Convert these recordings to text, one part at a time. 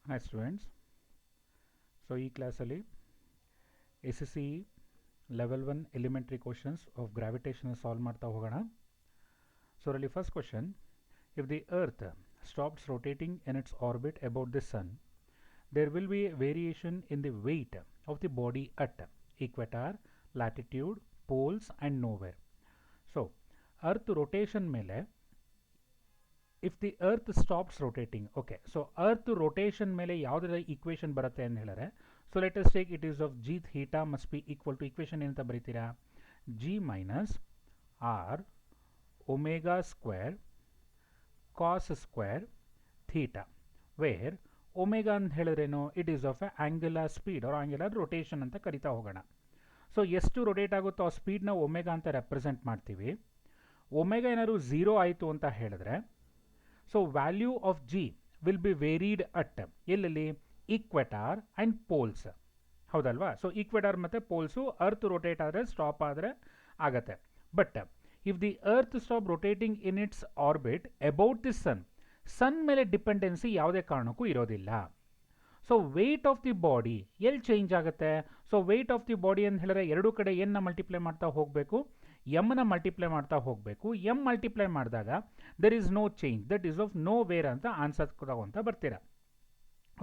Hi students. So ಈ ಕ್ಲಾಸಲ್ಲಿ SSCE level 1 elementary questions of gravitation solve ಮಾಡ್ತಾ ಹೋಗೋಣ. So really first question, if the earth stops rotating in its orbit about the sun, there will be a variation in the weight of the body at equator, latitude, poles and nowhere. So earth rotation ಮೇಲೆ if the earth stops rotating, okay, so earth rotation ಮೇಲೆ ಯಾವುದರ equation ಬರುತ್ತೆ ಅಂತ ಹೇಳಿದ್ರೆ, so let us take it is of g theta must be equal to equation ಏನಂತ ಬರೀತೀರಾ, g minus r omega square cos square theta, where omega ಅಂತ ಹೇಳಿದ್ರೇನು, it is of a angular speed or angular rotation ಅಂತ ಕರಿತಾ ಹೋಗೋಣ. So ಎಷ್ಟು rotate ಆಗುತ್ತೋ ಆ ಸ್ಪೀಡ್ನ omega ಅಂತ ರೆಪ್ರೆಸೆಂಟ್ ಮಾಡ್ತೀವಿ. ಒಮೆಗಾ ಏನಾದ್ರು 0 ಆಯಿತು ಅಂತ ಹೇಳಿದ್ರೆ, so value of g will be varied at ಎಲ್ಲೆಲ್ಲಿ, ಈಕ್ವೆಟಾರ್ ಆ್ಯಂಡ್ ಪೋಲ್ಸ್, ಹೌದಲ್ವಾ. ಸೊ ಈಕ್ವೆಟಾರ್ ಮತ್ತು ಪೋಲ್ಸು ಅರ್ತ್ ರೊಟೇಟ್ ಆದರೆ ಸ್ಟಾಪ್ ಆದರೆ ಆಗತ್ತೆ. But if the earth stop rotating in its orbit about the sun ಮೇಲೆ ಡಿಪೆಂಡೆನ್ಸಿ ಯಾವುದೇ ಕಾರಣಕ್ಕೂ ಇರೋದಿಲ್ಲ. So weight of the body ಎಲ್ಲಿ ಚೇಂಜ್ ಆಗುತ್ತೆ, so weight of the body ಅಂತ ಹೇಳಿದ್ರೆ ಎರಡು ಕಡೆ ಎನ್ನ ಮಲ್ಟಿಪ್ಲೈ ಮಾಡ್ತಾ ಹೋಗಬೇಕು, ಎಮ್ನ ಮಲ್ಟಿಪ್ಲೈ ಮಾಡ್ತಾ ಹೋಗಬೇಕು. ಎಮ್ ಮಲ್ಟಿಪ್ಲೈ ಮಾಡಿದಾಗ there is no change, that is of no where ಅಂತ ಆನ್ಸರ್ ತಗೊಂತ ಬರ್ತೀರಾ.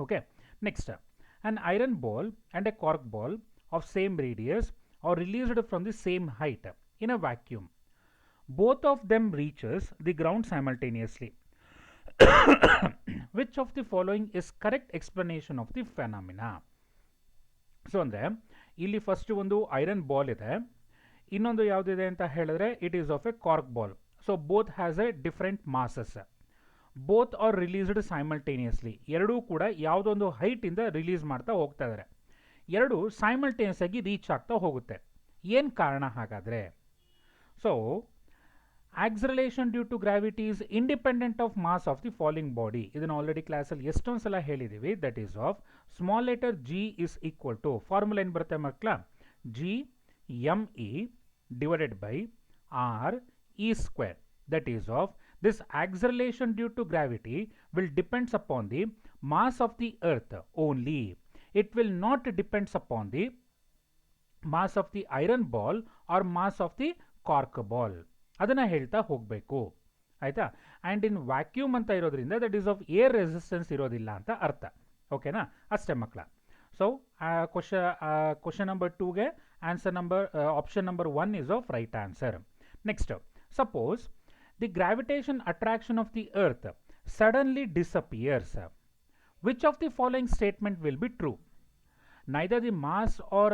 Okay, next, an iron ball and a cork ball of same radius are released from the same height in a vacuum. Both of them reaches the ground simultaneously. Which of the following is correct explanation of the phenomena? So ಅಂದರೆ ಇಲ್ಲಿ first ಒಂದು iron ball ಇದೆ, ಇನ್ನೊಂದು ಯಾವುದಿದೆ ಅಂತ ಹೇಳಿದ್ರೆ it is of a cork ball. So both has a different masses, both are released simultaneously. ಎರಡೂ ಕೂಡ ಯಾವುದೊಂದು ಹೈಟಿಂದ ರಿಲೀಸ್ ಮಾಡ್ತಾ ಹೋಗ್ತಾ ಇದ್ದಾರೆ, ಎರಡು ಸೈಮಲ್ಟೇನಿಯಸ್ ಆಗಿ ರೀಚ್ ಆಗ್ತಾ ಹೋಗುತ್ತೆ. ಏನು ಕಾರಣ ಹಾಗಾದರೆ? So acceleration due to gravity is independent of mass of the falling body. ಇದನ್ನು ಆಲ್ರೆಡಿ ಕ್ಲಾಸಲ್ಲಿ ಎಷ್ಟೊಂದು ಸಲ ಹೇಳಿದ್ದೀವಿ. That is of small letter g is equal to, formula ಏನು ಬರುತ್ತೆ ಮಕ್ಕಳ, g m E divided by R E square. That is of this acceleration due to gravity will depends upon the mass of the earth only. It will not depends upon the mass of the iron ball or mass of the cork ball. ಅದನ್ನು ಹೇಳ್ತಾ ಹೋಗಬೇಕು, ಆಯಿತಾ. And in vacuum ಅಂತ ಇರೋದ್ರಿಂದ that is of air resistance ಇರೋದಿಲ್ಲ ಅಂತ ಅರ್ಥ. ಓಕೆನಾ, ಅಷ್ಟೇ ಮಕ್ಕಳ. ಸೊ ಕ್ವಶನ್ ನಂಬರ್ 2ಗೆ answer number option number 1 is of right answer. Next, suppose the gravitation attraction of the earth suddenly disappears. Which of the following statement will be true? Neither the mass or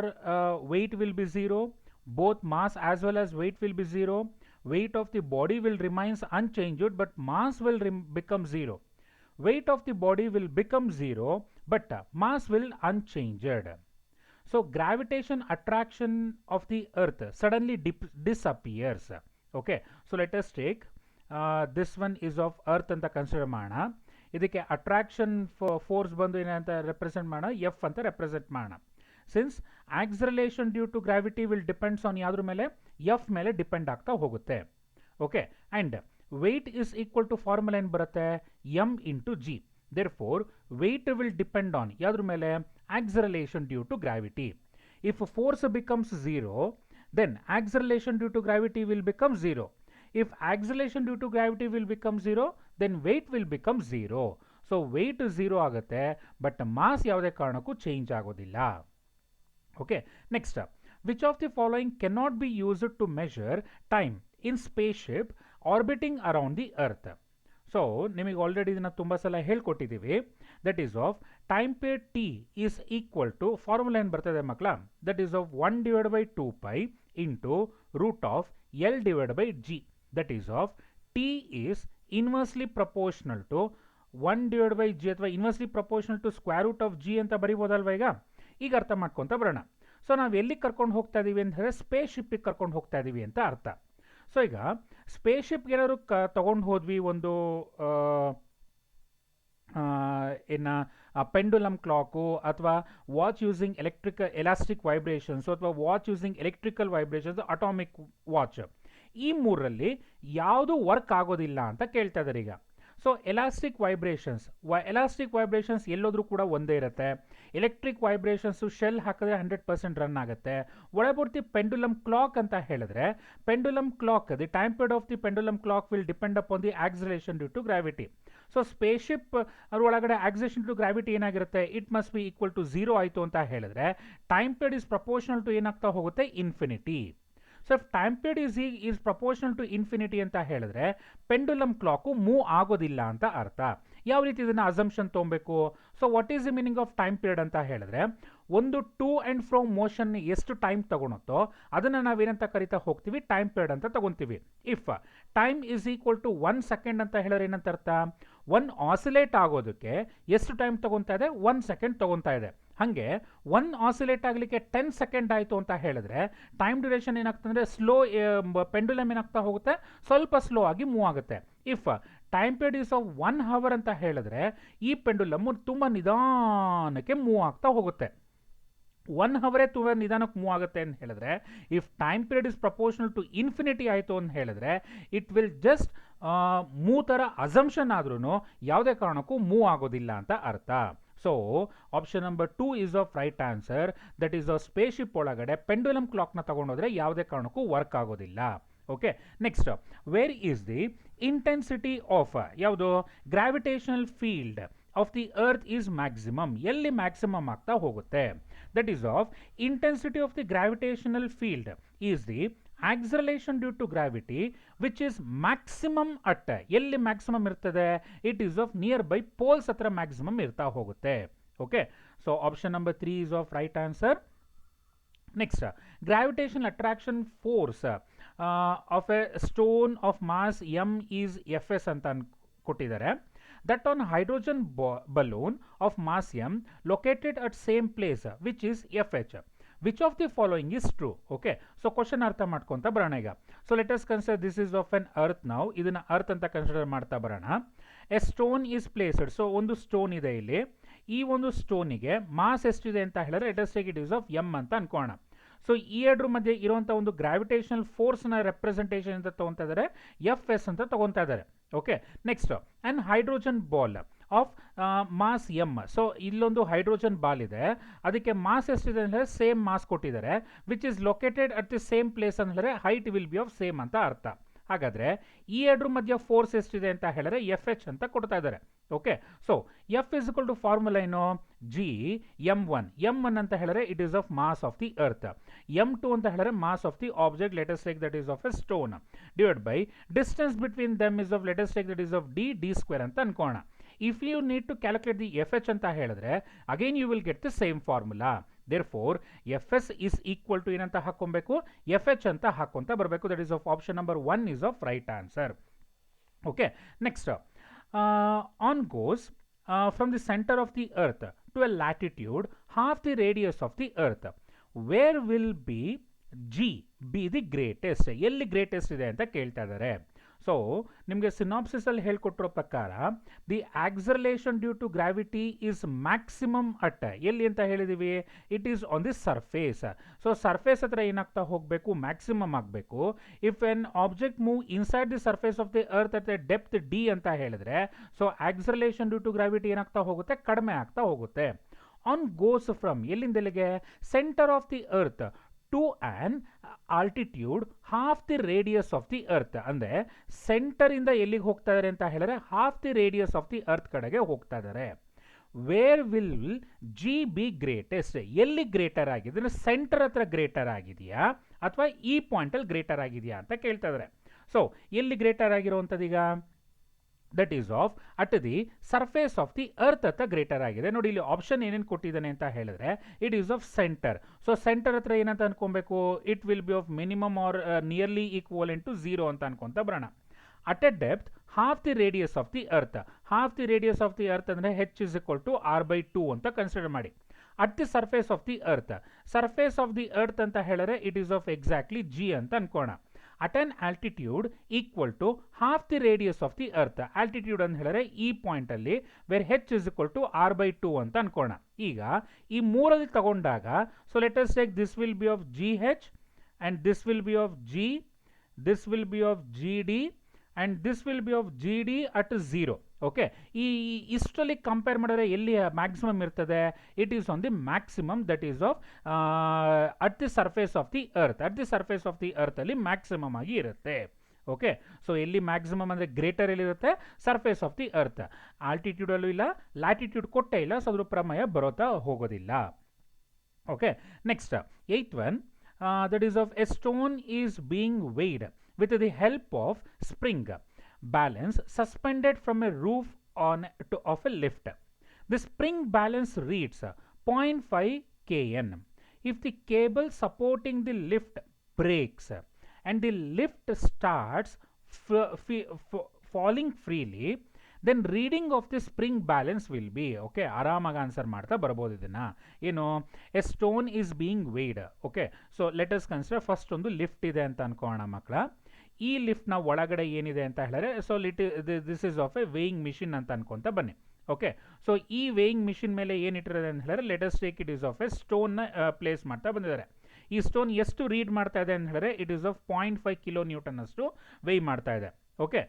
weight will be zero, both mass as well as weight will be zero, weight of the body will remains unchanged but mass will become zero, weight of the body will become zero but mass will unchanged. So gravitation attraction of the earth suddenly disappears. Okay, so let us take this one is of earth ಅಂತ consider ಮಾಡೋಣ. ಇದಕ್ಕೆ attraction force ಬಂದು ಏನಂತ represent ಮಾಡೋಣ, F ಅಂತ represent ಮಾಡೋಣ. Since acceleration due to gravity will depends on ಯಾವ್ದ್ರ ಮೇಲೆ, ಎಫ್ ಮೇಲೆ ಡಿಪೆಂಡ್ ಆಗ್ತಾ ಹೋಗುತ್ತೆ. Okay, and weight is equal to formula ಏನು ಬರುತ್ತೆ, m into g. Therefore weight will depend on ಯಾವ್ದ್ರ ಮೇಲೆ, acceleration due to gravity. If force becomes zero, then acceleration due to gravity will become zero. If acceleration due to gravity will become zero, then weight will become zero. So weight 0 ಆಗುತ್ತೆ, but mass ಯಾವುದೇ ಕಾರಣಕ್ಕೂ change ಆಗೋದಿಲ್ಲ. Okay, next, which of the following cannot be used to measure time in spaceship orbiting around the earth? So ನಿಮಗೆ already ಇದನ್ನು ತುಂಬ ಸಲ ಹೇಳ್ಕೊಟ್ಟಿದ್ದೀವಿ. That is of time period T is equal to formula ಏನು ಬರ್ತದೆ ಮಕ್ಕಳ, that is of 1 divide by 2π into root of l divide by g. That is of T is inversely proportional to 1 divide by g ಅಥವಾ inversely proportional to square root of g ಅಂತ ಬರಿಬೋದಲ್ವ. ಈಗ ಅರ್ಥ ಮಾಡ್ಕೊತ ಬರೋಣ. ಸೊ ನಾವು ಎಲ್ಲಿಗೆ ಕರ್ಕೊಂಡು ಹೋಗ್ತಾ ಇದ್ದೀವಿ ಅಂತ ಹೇಳಿದ್ರೆ ಸ್ಪೇಸ್ ಶಿಪ್ಪಿಗೆ ಕರ್ಕೊಂಡು ಹೋಗ್ತಾ ಇದ್ದೀವಿ ಅಂತ ಅರ್ಥ. ಸೊ ಈಗ ಸ್ಪೇಸ್ ಶಿಪ್ಗೆ ಏನಾದ್ರು ತಗೊಂಡು ಹೋದ್ವಿ ಒಂದು ಇನ್ನು ಪೆಂಡುಲಮ್ ಕ್ಲಾಕು ಅಥವಾ ವಾಚ್ ಯೂಸಿಂಗ್ ಎಲಾಸ್ಟಿಕ್ ವೈಬ್ರೇಷನ್ಸ್ ಅಥವಾ watch using electrical vibrations, atomic watch, ಈ ಮೂರರಲ್ಲಿ ಯಾವುದು ವರ್ಕ್ ಆಗೋದಿಲ್ಲ ಅಂತ ಕೇಳ್ತಾ ಇದ್ದಾರೆ ಈಗ. ಸೊ ಎಲಾಸ್ಟಿಕ್ ವೈಬ್ರೇಷನ್ಸ್ ಎಲ್ಲೋದ್ರೂ ಕೂಡ ಒಂದೇ ಇರುತ್ತೆ. ಎಲೆಕ್ಟ್ರಿಕ್ ವೈಬ್ರೇಷನ್ಸು ಶೆಲ್ ಹಾಕಿದ್ರೆ 100% ರನ್ ಆಗುತ್ತೆ. ಒಳಪೂರ್ತಿ ಪೆಂಡುಲಮ್ ಕ್ಲಾಕ್ ಅಂತ ಹೇಳಿದ್ರೆ pendulum clock the time period of the pendulum clock will depend upon the acceleration due to gravity. So spaceship ಅದ್ರ ಒಳಗಡೆ ಆಕ್ಸಲೇಷನ್ ಟು ಗ್ರಾವಿಟಿ ಏನಾಗಿರುತ್ತೆ, it must be equal to 0 ಆಯಿತು ಅಂತ ಹೇಳಿದ್ರೆ time period is proportional to ಏನಾಗ್ತಾ ಹೋಗುತ್ತೆ, infinity. So if time period is proportional to infinity ಅಂತ ಹೇಳಿದ್ರೆ ಪೆಂಡುಲಮ್ ಕ್ಲಾಕು ಮೂವ್ ಆಗೋದಿಲ್ಲ ಅಂತ ಅರ್ಥ. ಯಾವ ರೀತಿ ಇದನ್ನು ಅಸಂಪ್ಷನ್ ತೊಗೊಬೇಕು? So what is the meaning of time period ಅಂತ ಹೇಳಿದ್ರೆ ಒಂದು ಟು ಆ್ಯಂಡ್ ಫ್ರೋ ಮೋಷನ್ ಎಷ್ಟು ಟೈಮ್ ತಗೊಳುತ್ತೋ ಅದನ್ನು ನಾವೇನಂತ ಕರಿತಾ ಹೋಗ್ತೀವಿ, ಟೈಮ್ ಪೀರಿಯಡ್ ಅಂತ ತಗೊತೀವಿ. If time is equal to 1 second ಅಂತ ಹೇಳಿದ್ರೆ ಏನಂತ ಅರ್ಥ, 1 ಆಸಿಲೇಟ್ ಆಗೋದಕ್ಕೆ ಎಷ್ಟು ಟೈಮ್ ತಗೊತಾ ಇದೆ, 1 ಸೆಕೆಂಡ್ ತಗೊತಾ ಇದೆ. ಹಾಗೆ 1 ಆಸಿಲೇಟ್ ಆಗಲಿಕ್ಕೆ 10 ಸೆಕೆಂಡ್ ಆಯಿತು ಅಂತ ಹೇಳಿದ್ರೆ ಟೈಮ್ ಡ್ಯೂರೇಷನ್ ಏನಾಗ್ತಂದ್ರೆ ಸ್ಲೋ, ಪೆಂಡುಲಮ್ ಏನಾಗ್ತಾ ಹೋಗುತ್ತೆ, ಸ್ವಲ್ಪ ಸ್ಲೋ ಆಗಿ ಮೂವ್ ಆಗುತ್ತೆ. If time period is of 1 hour ಅಂತ ಹೇಳಿದ್ರೆ ಈ ಪೆಂಡುಲಮ್ ತುಂಬ ನಿಧಾನಕ್ಕೆ ಮೂವ್ ಆಗ್ತಾ ಹೋಗುತ್ತೆ. 1 ಅವರೇ ತುಂಬ ನಿಧಾನಕ್ಕೆ ಮೂವ್ ಆಗುತ್ತೆ ಅಂತ ಹೇಳಿದ್ರೆ if time period is proportional to infinity ಆಯಿತು ಅಂತ ಹೇಳಿದ್ರೆ ಇಟ್ ವಿಲ್ ಜಸ್ಟ್ ಮೂವ್ ಥರ ಅಸಂಪ್ಷನ್ ಆದ್ರೂ ಯಾವುದೇ ಕಾರಣಕ್ಕೂ ಮೂವ್ ಆಗೋದಿಲ್ಲ ಅಂತ ಅರ್ಥ. So option number 2 is of right answer. That is a spaceship ಒಳಗಡೆ ಪೆಂಡುಲಮ್ ಕ್ಲಾಕ್ನ ತಗೊಂಡೋದ್ರೆ ಯಾವುದೇ ಕಾರಣಕ್ಕೂ ವರ್ಕ್ ಆಗೋದಿಲ್ಲ. Okay, next, where is the intensity of ಯಾವುದು gravitational field of the earth is maximum, ಎಲ್ಲಿ ಮ್ಯಾಕ್ಸಿಮಮ್ ಆಗ್ತಾ ಹೋಗುತ್ತೆ? That is of intensity of the gravitational field is the acceleration due to gravity which is maximum at, ಎಲ್ಲಿ maximum ಇರ್ತದೆ, it is of near by poles ಹತ್ರ maximum ಇರ್ತಾ ಹೋಗುತ್ತೆ. Okay, so option number 3 is of right answer. Next, gravitation attraction force of a stone of mass M is Fs ಅಂತ ಕೊಟ್ಟಿದ್ದಾರೆ. That on hydrogen balloon of mass m located at same place which is Fh. Which of the following is true? Okay, so question ಅರ್ಥ ಮಾಡ್ಕೊಂತ ಬರೋಣ ಈಗ. So let us consider this is of an earth now. ಇದನ್ನ earth ಅಂತ consider ಮಾಡ್ತಾ ಬರೋಣ. A stone is placed. So ಒಂದು stone ಇದೆ ಇಲ್ಲಿ. ಈ ಒಂದು ಸ್ಟೋನಿಗೆ ಮಾಸ್ ಎಷ್ಟಿದೆ ಅಂತ ಹೇಳಿದ್ರೆ let us take it is of m ಅಂತ ಅನ್ಕೋಣ. ಸೊ ಈ ಎರಡರ ಮಧ್ಯೆ ಇರುವಂಥ ಒಂದು ಗ್ರಾವಿಟೇಷನಲ್ ಫೋರ್ಸ್ನ ರೆಪ್ರೆಸೆಂಟೇಷನ್ ಅಂತ ತೊಗೊತಾ ಇದ್ದಾರೆ, Fs ಅಂತ ತೊಗೊತಾ ಇದ್ದಾರೆ. Okay, next, and hydrogen ball of mass m. So ಇಲ್ಲೊಂದು ಹೈಡ್ರೋಜನ್ ಬಾಲ್ ಇದೆ, ಅದಕ್ಕೆ ಮಾಸ್ ಎಷ್ಟಿದೆ ಅಂದರೆ ಸೇಮ್ ಮಾಸ್ ಕೊಟ್ಟಿದ್ದಾರೆ, which is located at the same place ಅಂದರೆ height will be of same ಅಂತ ಅರ್ಥ. ಹಾಗಾದರೆ ಈ ಎರಡರ ಮಧ್ಯ ಫೋರ್ಸ್ ಎಷ್ಟಿದೆ ಅಂತ ಹೇಳಿದ್ರೆ Fh ಅಂತ ಕೊಡ್ತಾ ಇದ್ದಾರೆ. Okay, so F is equal to formula ಏನು, G m1. m1 ಅಂತ ಹೇಳಿದ್ರೆ it is of mass of the earth, m2 ಅಂತ ಹೇಳಿದ್ರೆ mass of the object, let us take that is of a stone, divide by distance between them is of let us take that is of d square ಅಂತ ಅನ್ಕೋಣ. If you need to calculate the Fh ಅಂತ ಹೇಳಿದ್ರೆ again you will get the same formula. Therefore, Fs is equal to ಏನಂತ ಹಾಕೊಬೇಕು, Fh ಅಂತ ಹಾಕೊಂತ ಬರಬೇಕು. That is of option number 1 is of right answer. Okay, next, on goes from the center of the earth to a latitude half the radius of the earth. Where will be G be the greatest? ಎಲ್ಲಿ greatest ಇದೆ ಅಂತ ಕೇಳ್ತಾ ಇದ್ದಾರೆ. So ನಿಮಗೆ synopsis ಅಲ್ಲಿ ಹೇಳ್ಕೊಟ್ಟಿರೋ ಪ್ರಕಾರ the acceleration due to gravity is maximum at, ಎಲ್ಲಿ ಅಂತ ಹೇಳಿದೀವಿ, it is on the surface. So surface ಹತ್ರ ಏನಾಗ್ತಾ ಹೋಗಬೇಕು, ಮ್ಯಾಕ್ಸಿಮಮ್ ಆಗಬೇಕು. If an object move inside the surface of the earth at depth d ಅಂತ ಹೇಳಿದ್ರೆ so acceleration due to gravity ಏನಾಗ್ತಾ ಹೋಗುತ್ತೆ, ಕಡಿಮೆ ಆಗ್ತಾ ಹೋಗುತ್ತೆ. ಆನ್ ಗೋಸ್ ಫ್ರಮ್, ಎಲ್ಲಿಂದ ಎಲ್ಲಿಗೆ, centre of the earth to an altitude half the radius of the earth. ಅಂದರೆ ಸೆಂಟರಿಂದ ಎಲ್ಲಿಗೆ ಹೋಗ್ತಾ ಇದ್ದಾರೆ ಅಂತ ಹೇಳಿದ್ರೆ half the radius of the earth ಕಡೆಗೆ ಹೋಗ್ತಾ ಇದ್ದಾರೆ. Where will G be greatest, ಎಲ್ಲಿ ಗ್ರೇಟರ್ ಆಗಿದೆ ಅಂದರೆ ಸೆಂಟರ್ ಹತ್ರ ಗ್ರೇಟರ್ ಆಗಿದೆಯಾ ಅಥವಾ ಈ ಪಾಯಿಂಟಲ್ಲಿ ಗ್ರೇಟರ್ ಆಗಿದೆಯಾ ಅಂತ ಕೇಳ್ತಾ ಇದ್ದಾರೆ. ಸೊ ಎಲ್ಲಿ ಗ್ರೇಟರ್ ಆಗಿರುವಂಥದ್ದು ಈಗ, that is of at the surface of the earth ಹತ್ರ ಗ್ರೇಟರ್ ಆಗಿದೆ. ನೋಡಿ ಇಲ್ಲಿ ಆಪ್ಷನ್ ಏನೇನು ಕೊಟ್ಟಿದ್ದಾನೆ ಅಂತ ಹೇಳಿದ್ರೆ it is of centre. So centre ಹತ್ರ ಏನಂತ ಅನ್ಕೊಬೇಕು, it will be of minimum or nearly equivalent to 0 ಅಂತ ಅನ್ಕೊಂತ ಬರೋಣ. At a depth half the radius of the earth, half the radius of the earth ಅಂದರೆ H is equal to r/2 ಅಂತ consider ಮಾಡಿ. At the surface of the earth, surface of the earth ಅಂತ ಹೇಳಿದ್ರೆ it is of exactly G ಅಂತ ಅನ್ಕೋಣ. at an altitude equal to half the radius of the earth. altitude ಅಂತ ಹೇಳಿದ್ರೆ ಈ point ಅಲ್ಲಿ where h is equal to r/2 ಅಂತ ಅನ್ಕೋಣ. ಈಗ ಈ ಮೂರಲ್ಲಿ ತಗೊಂಡಾಗ so let us take this will be of gh and this will be of g, this will be of gd and this will be of gd at 0. Okay, ಈ ಇಷ್ಟರಲ್ಲಿ compare ಮಾಡಿದ್ರೆ ಎಲ್ಲಿ maximum ಇರ್ತದೆ? It is on the maximum that is of at the surface of the earth. At the surface of the earth ಅಲ್ಲಿ maximum ಆಗಿ ಇರುತ್ತೆ. Okay, so ಎಲ್ಲಿ maximum ಅಂದರೆ ಗ್ರೇಟರ್ ಎಲ್ಲಿರುತ್ತೆ? Surface of the earth. ಆಲ್ಟಿಟ್ಯೂಡಲ್ಲೂ ಇಲ್ಲ, ಲ್ಯಾಟಿಟ್ಯೂಡ್ ಕೊಟ್ಟೇ ಇಲ್ಲ, ಸೊ ಅದ್ರ ಪ್ರಮೇಯ ಬರೋತಾ ಹೋಗೋದಿಲ್ಲ. Okay, next 8th one, that is of a stone is being weighed with the help of spring balance suspended from a roof of a lift. The spring balance reads 0.5 kN. If the cable supporting the lift breaks and the lift starts falling freely, then reading of the spring balance will be, okay, ಆರಾಮಾಗಿ answer ಮಾಡ್ತಾ ಬರ್ಬೋದು ಇದನ್ನ. ಏನು, a stone is being weighed. Okay, so let us consider first ಒಂದು lift ಇದೆ ಅಂತ ಅನ್ಕೋಣ ಮಕ್ಕಳ. ಈ ಲಿಫ್ಟ್ನ ಒಳಗಡೆ ಏನಿದೆ ಅಂತ ಹೇಳಿದ್ರೆ, so this is of a weighing machine ಅಂತ ಅನ್ಕೊಂತ ಬನ್ನಿ. ಓಕೆ, ಸೊ ಈ ವೇಯಿಂಗ್ ಮಿಷಿನ್ ಮೇಲೆ ಏನಿಟ್ಟಿರೋದೆ ಅಂತ ಹೇಳಿದ್ರೆ, let us take it is of a ಸ್ಟೋನ್ನ ಪ್ಲೇಸ್ ಮಾಡ್ತಾ ಬಂದಿದ್ದಾರೆ. ಈ ಸ್ಟೋನ್ ಎಷ್ಟು ರೀಡ್ ಮಾಡ್ತಾ ಇದೆ ಅಂತ ಹೇಳಿದ್ರೆ, it is of 0.5 kilo newton ಅಷ್ಟು ವೇಯ್ ಮಾಡ್ತಾ ಇದೆ. Okay,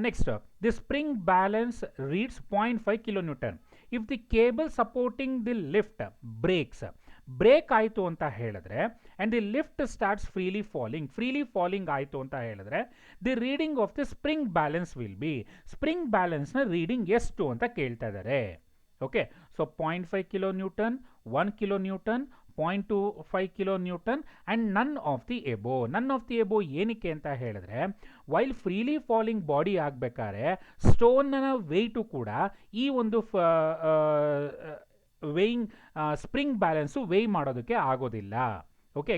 next the spring balance reads 0.5 kilo newton. If the cable supporting the lift break ಆಯಿತು ಅಂತ ಹೇಳಿದ್ರೆ, and the lift starts freely falling ಆಯಿತು ಅಂತ ಹೇಳಿದ್ರೆ, the reading of the spring balance will be, spring ಬ್ಯಾಲೆನ್ಸ್ನ reading ಎಷ್ಟು ಅಂತ ಕೇಳ್ತಾ ಇದ್ದಾರೆ. Okay, so 0.5 kilo newton, 1 kilo newton, 0.25 kilo newton and none of the above ಏನಕ್ಕೆ ಅಂತ ಹೇಳಿದ್ರೆ, ವೈಲ್ ಫ್ರೀಲಿ ಫಾಲಿಂಗ್ ಬಾಡಿ ಆಗಬೇಕಾದ್ರೆ ಸ್ಟೋನ್ನ ವೆಯ್ಟು ಕೂಡ ಈ ಒಂದು ವೇಯಿಂಗ್ ಸ್ಪ್ರಿಂಗ್ ಬ್ಯಾಲೆನ್ಸು ವೇಯ್ ಮಾಡೋದಕ್ಕೆ ಆಗೋದಿಲ್ಲ. Okay,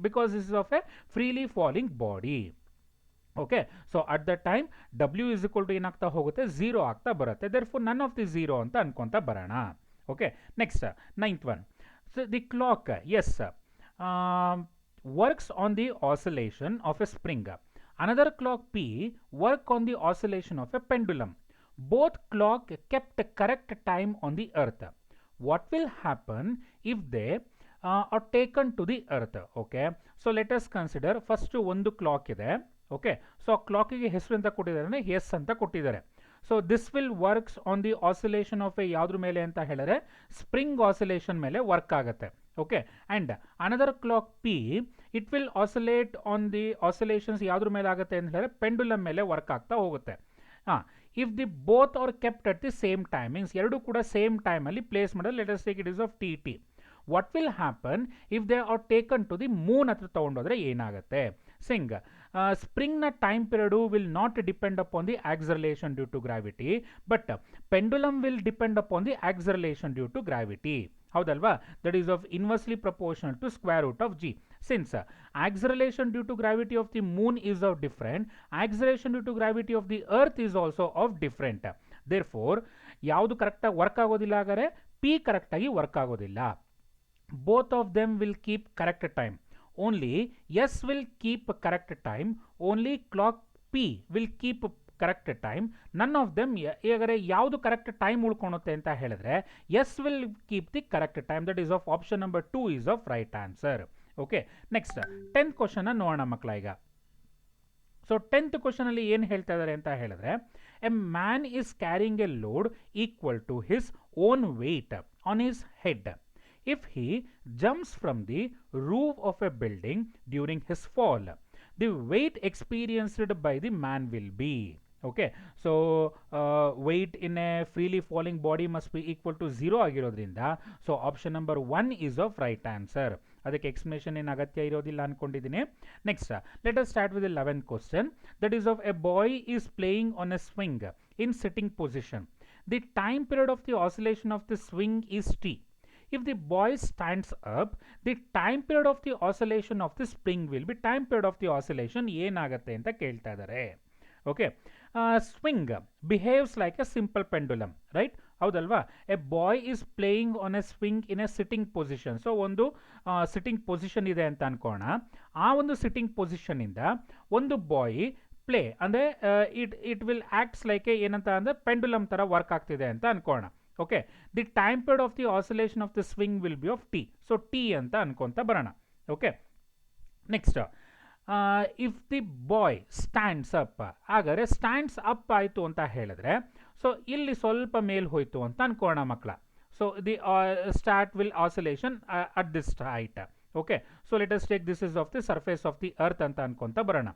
because this is of a freely falling body. Okay, so at the time W is equal to ಏನಾಗ್ತಾ ಹೋಗುತ್ತೆ? 0 ಆಗ್ತಾ ಬರುತ್ತೆ. ದೇರ್ಫೋರ್ ನನ್ ಆಫ್ ದಿ 0 ಅಂತ ಅನ್ಕೊಂತ ಬರೋಣ. Okay, next 9th one. So the clock, yes, works on the oscillation of a spring. Another clock P work on the oscillation of a pendulum. Both clock kept correct time on the earth. What will happen if they are taken to the earth? Okay, so let us consider first ಒಂದು clock ಇದೆ. Okay, so ಕ್ಲಾಕಿಗೆ ಹೆಸರು ಅಂತ ಕೊಟ್ಟಿದ್ದಾರೆ, S ಅಂತ ಕೊಟ್ಟಿದ್ದಾರೆ. So this will works on the oscillation of A ಯಾವುದ್ರ ಮೇಲೆ ಅಂತ ಹೇಳಿದ್ರೆ, ಸ್ಪ್ರಿಂಗ್ ಆಸಿಲೇಷನ್ ಮೇಲೆ ವರ್ಕ್ ಆಗುತ್ತೆ. Okay, and another clock P it will oscillate on the oscillations ಯಾವುದ್ರ ಮೇಲೆ ಆಗುತ್ತೆ ಅಂತ ಹೇಳಿದ್ರೆ, ಪೆಂಡುಲಮ್ ಮೇಲೆ ವರ್ಕ್ ಆಗ್ತಾ ಹೋಗುತ್ತೆ. If the both are kept at the same timings, ಎರಡು ಕೂಡ ಸೇಮ್ ಟೈಮಲ್ಲಿ ಪ್ಲೇಸ್ ಮಾಡೋದು. Let us take it is of T. What will happen if they are taken to the moon ಹತ್ರ ತೊಗೊಂಡೋದ್ರೆ ಏನಾಗುತ್ತೆ? ಸಿಂಗ್ ಸ್ಪ್ರಿಂಗ್ನ time period will not depend upon the acceleration due to gravity, but pendulum will depend upon the acceleration due to gravity. ಹೌದಲ್ವಾ? That is of inversely proportional to square root of G. Since acceleration due to gravity of the moon is of different, acceleration due to gravity of the earth is also of different. Therefore, ಯಾವುದು ಕರೆಕ್ಟಾಗಿ work ಆಗೋದಿಲ್ಲ, ಹಾಗಾದರೆ P ಕರೆಕ್ಟಾಗಿ work ಆಗೋದಿಲ್ಲ. Both of them will keep correct time. Only S will keep correct time. Only clock P will keep correct time. None of them, ಈಗಾದರೆ ಯಾವುದು correct time ಉಳ್ಕೊಳುತ್ತೆ ಅಂತ ಹೇಳಿದ್ರೆ, S will keep the correct time. That is of option number 2 is of right answer. Okay, next 10th question ನೋಡೋಣ ಮಕ್ಕಳ. ಈಗ so 10th question ಅಲ್ಲಿ ಏನು ಹೇಳ್ತಾ ಇದ್ದಾರೆ ಅಂತ ಹೇಳಿದ್ರೆ, a man is carrying a load equal to his own weight on his head. If he jumps from the roof of a building during his fall, the weight experienced by the man will be. Okay, so weight in a freely falling body must be equal to 0 ಆಗಿರೋದ್ರಿಂದ, so option number 1 is of right answer. ಅದಕ್ಕೆ explanation ಏನು ಅಗತ್ಯ ಇರೋದಿಲ್ಲ ಅನ್ಕೊಂಡಿದ್ದೀನಿ. Next let us start with the 11th question. That is of A boy is playing on a swing in sitting position. The time period of the oscillation of the swing is T. If the boy stands up, the time period of the oscillation of the spring will be, time period of the oscillation ಏನಾಗುತ್ತೆ ಅಂತ ಕೇಳ್ತಾ ಇದ್ದಾರೆ. Okay, swing behaves like a simple pendulum, right? ಹೌದಲ್ವಾ? A boy is playing on a swing in a sitting position. So ಒಂದು sitting position ಇದೆ ಅಂತ ಅನ್ಕೋಣ. ಆ ಒಂದು ಸಿಟ್ಟಿಂಗ್ ಪೊಸಿಷನಿಂದ ಒಂದು ಬಾಯ್ ಪ್ಲೇ ಅಂದರೆ ಇಟ್ ವಿಲ್ ಆ್ಯಕ್ಟ್ಸ್ ಲೈಕ್ ಏನಂತ ಅಂದರೆ ಪೆಂಡುಲಮ್ ಥರ ವರ್ಕ್ ಆಗ್ತಿದೆ ಅಂತ ಅನ್ಕೋಣ. Okay, the time period of the oscillation of the swing will be of T. So T ಅಂತ ಅನ್ಕೊಂತ ಬರೋಣ. Okay, next if the boy stands up, ಹಾಗಾದರೆ ಸ್ಟ್ಯಾಂಡ್ಸ್ ಅಪ್ ಆಯಿತು ಅಂತ ಹೇಳಿದ್ರೆ, ಸೊ ಇಲ್ಲಿ ಸ್ವಲ್ಪ ಮೇಲ್ ಹೋಯ್ತು ಅಂತ ಅನ್ಕೋಣ ಮಕ್ಕಳ. So the start will oscillation at this height. Okay, so let us take this is of the surface of the earth ಅಂತ ಅನ್ಕೊಂತ ಬರೋಣ.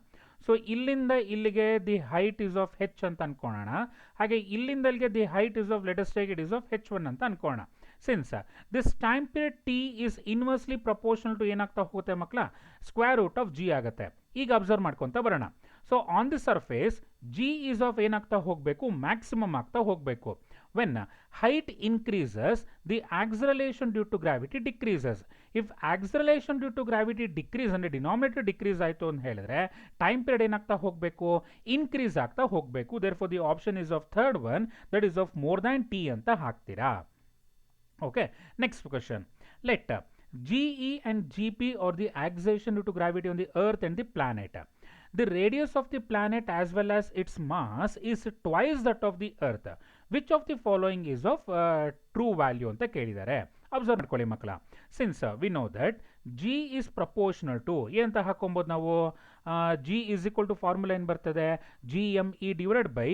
ಸೊ ಇಲ್ಲಿಂದ ಇಲ್ಲಿಗೆ the height is of H ಅಂತ ಅನ್ಕೊಳ್ಳೋಣ. ಹಾಗೆ ಇಲ್ಲಿಂದ ಇಲ್ಲಿಗೆ the height is of let us take it is of H1 ಅಂತ ಅನ್ಕೊಳ್ಳೋಣ. Since this time period T is inversely proportional to ಏನಾಗ್ತಾ ಹೋಗುತ್ತೆ ಮಕ್ಕಳ, ಸ್ಕ್ವೇರ್ ರೂಟ್ ಆಫ್ ಜಿ ಆಗುತ್ತೆ. ಈಗ ಅಬ್ಸರ್ವ್ ಮಾಡ್ಕೊತ ಬರೋಣ. So on the surface G is of ಏನಾಗ್ತಾ ಹೋಗಬೇಕು, ಮ್ಯಾಕ್ಸಿಮಮ್ ಆಗ್ತಾ ಹೋಗಬೇಕು. When height increases, the acceleration due to gravity decreases. If acceleration due to gravity decrease ಅಂದರೆ ಡಿನಾಮಿನೇಟರ್ ಡಿಕ್ರೀಸ್ ಆಯಿತು ಅಂತ ಹೇಳಿದ್ರೆ ಟೈಮ್ ಪೀರಿಯಡ್ ಏನಾಗ್ತಾ ಹೋಗಬೇಕು, ಇನ್ಕ್ರೀಸ್ ಆಗ್ತಾ ಹೋಗಬೇಕು. therefore the option is of third one, that is of more than t ಅಂತ ಹಾಕ್ತೀರಾ. Okay, next question. Let GE and GP or the acceleration due to gravity on the earth and the planet. The radius of the planet as well as its mass is twice that of the earth. Which of the following is of true value ಅಂತ ಕೇಳಿದ್ದಾರೆ. Observe ಮಾಡ್ಕೊಳ್ಳಿ ಮಕ್ಕಳ. Since we know that G is proportional to ಏನಂತ ಹಾಕೊಬೋದು ನಾವು, G is equal to formula ಏನು ಬರ್ತದೆ, GME divided by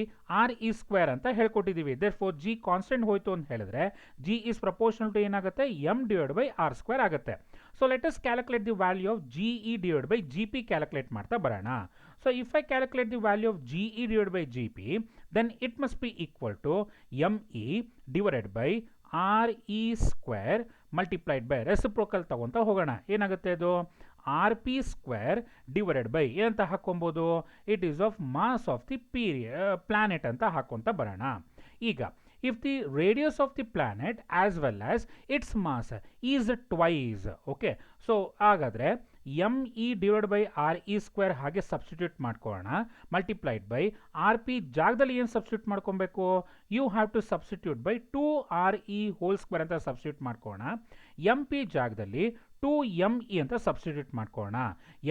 RE square ಅಂತ ಹೇಳ್ಕೊಟ್ಟಿದ್ದೀವಿ. therefore G constant ಹೋಯ್ತು ಅಂತ ಹೇಳಿದ್ರೆ G is proportional to ಏನಾಗುತ್ತೆ, M divide by R square ಆಗುತ್ತೆ. So let us calculate the value of GE divide by GP calculate ಮಾಡ್ತಾ ಬರೋಣ. So if I calculate the value of GE divide by GP, then it must be equal to ME divided by RE square multiplied by reciprocal ತಗೊಂತ ಹೋಗೋಣ. ಏನಾಗುತ್ತೆ ಅದು, RP square divided by ಏನಂತ ಹಾಕೊಬೋದು, it is of mass of the planet ಅಂತ ಹಾಕೊಂತ ಬರೋಣ. ಈಗ if the radius of the planet as well as its mass is twice, okay, so ಹಾಗಾದ್ರೆ ME divided by RE square ಹಾಗೆ substitute ಮಾಡ್ಕೊಳ್ಳೋಣ, multiplied by RP ಜಾಗದಲ್ಲಿ ಏನು substitute ಮಾಡ್ಕೊಬೇಕು, you have to substitute by 2RE whole square ಅಂತ substitute ಮಾಡ್ಕೊಳ್ಳೋಣ. MP ಜಾಗದಲ್ಲಿ 2ME ಅಂತ ಸಬ್ಸ್ಟಿಟ್ಯೂಟ್ ಮಾಡ್ಕೊಳ್ಳೋಣ.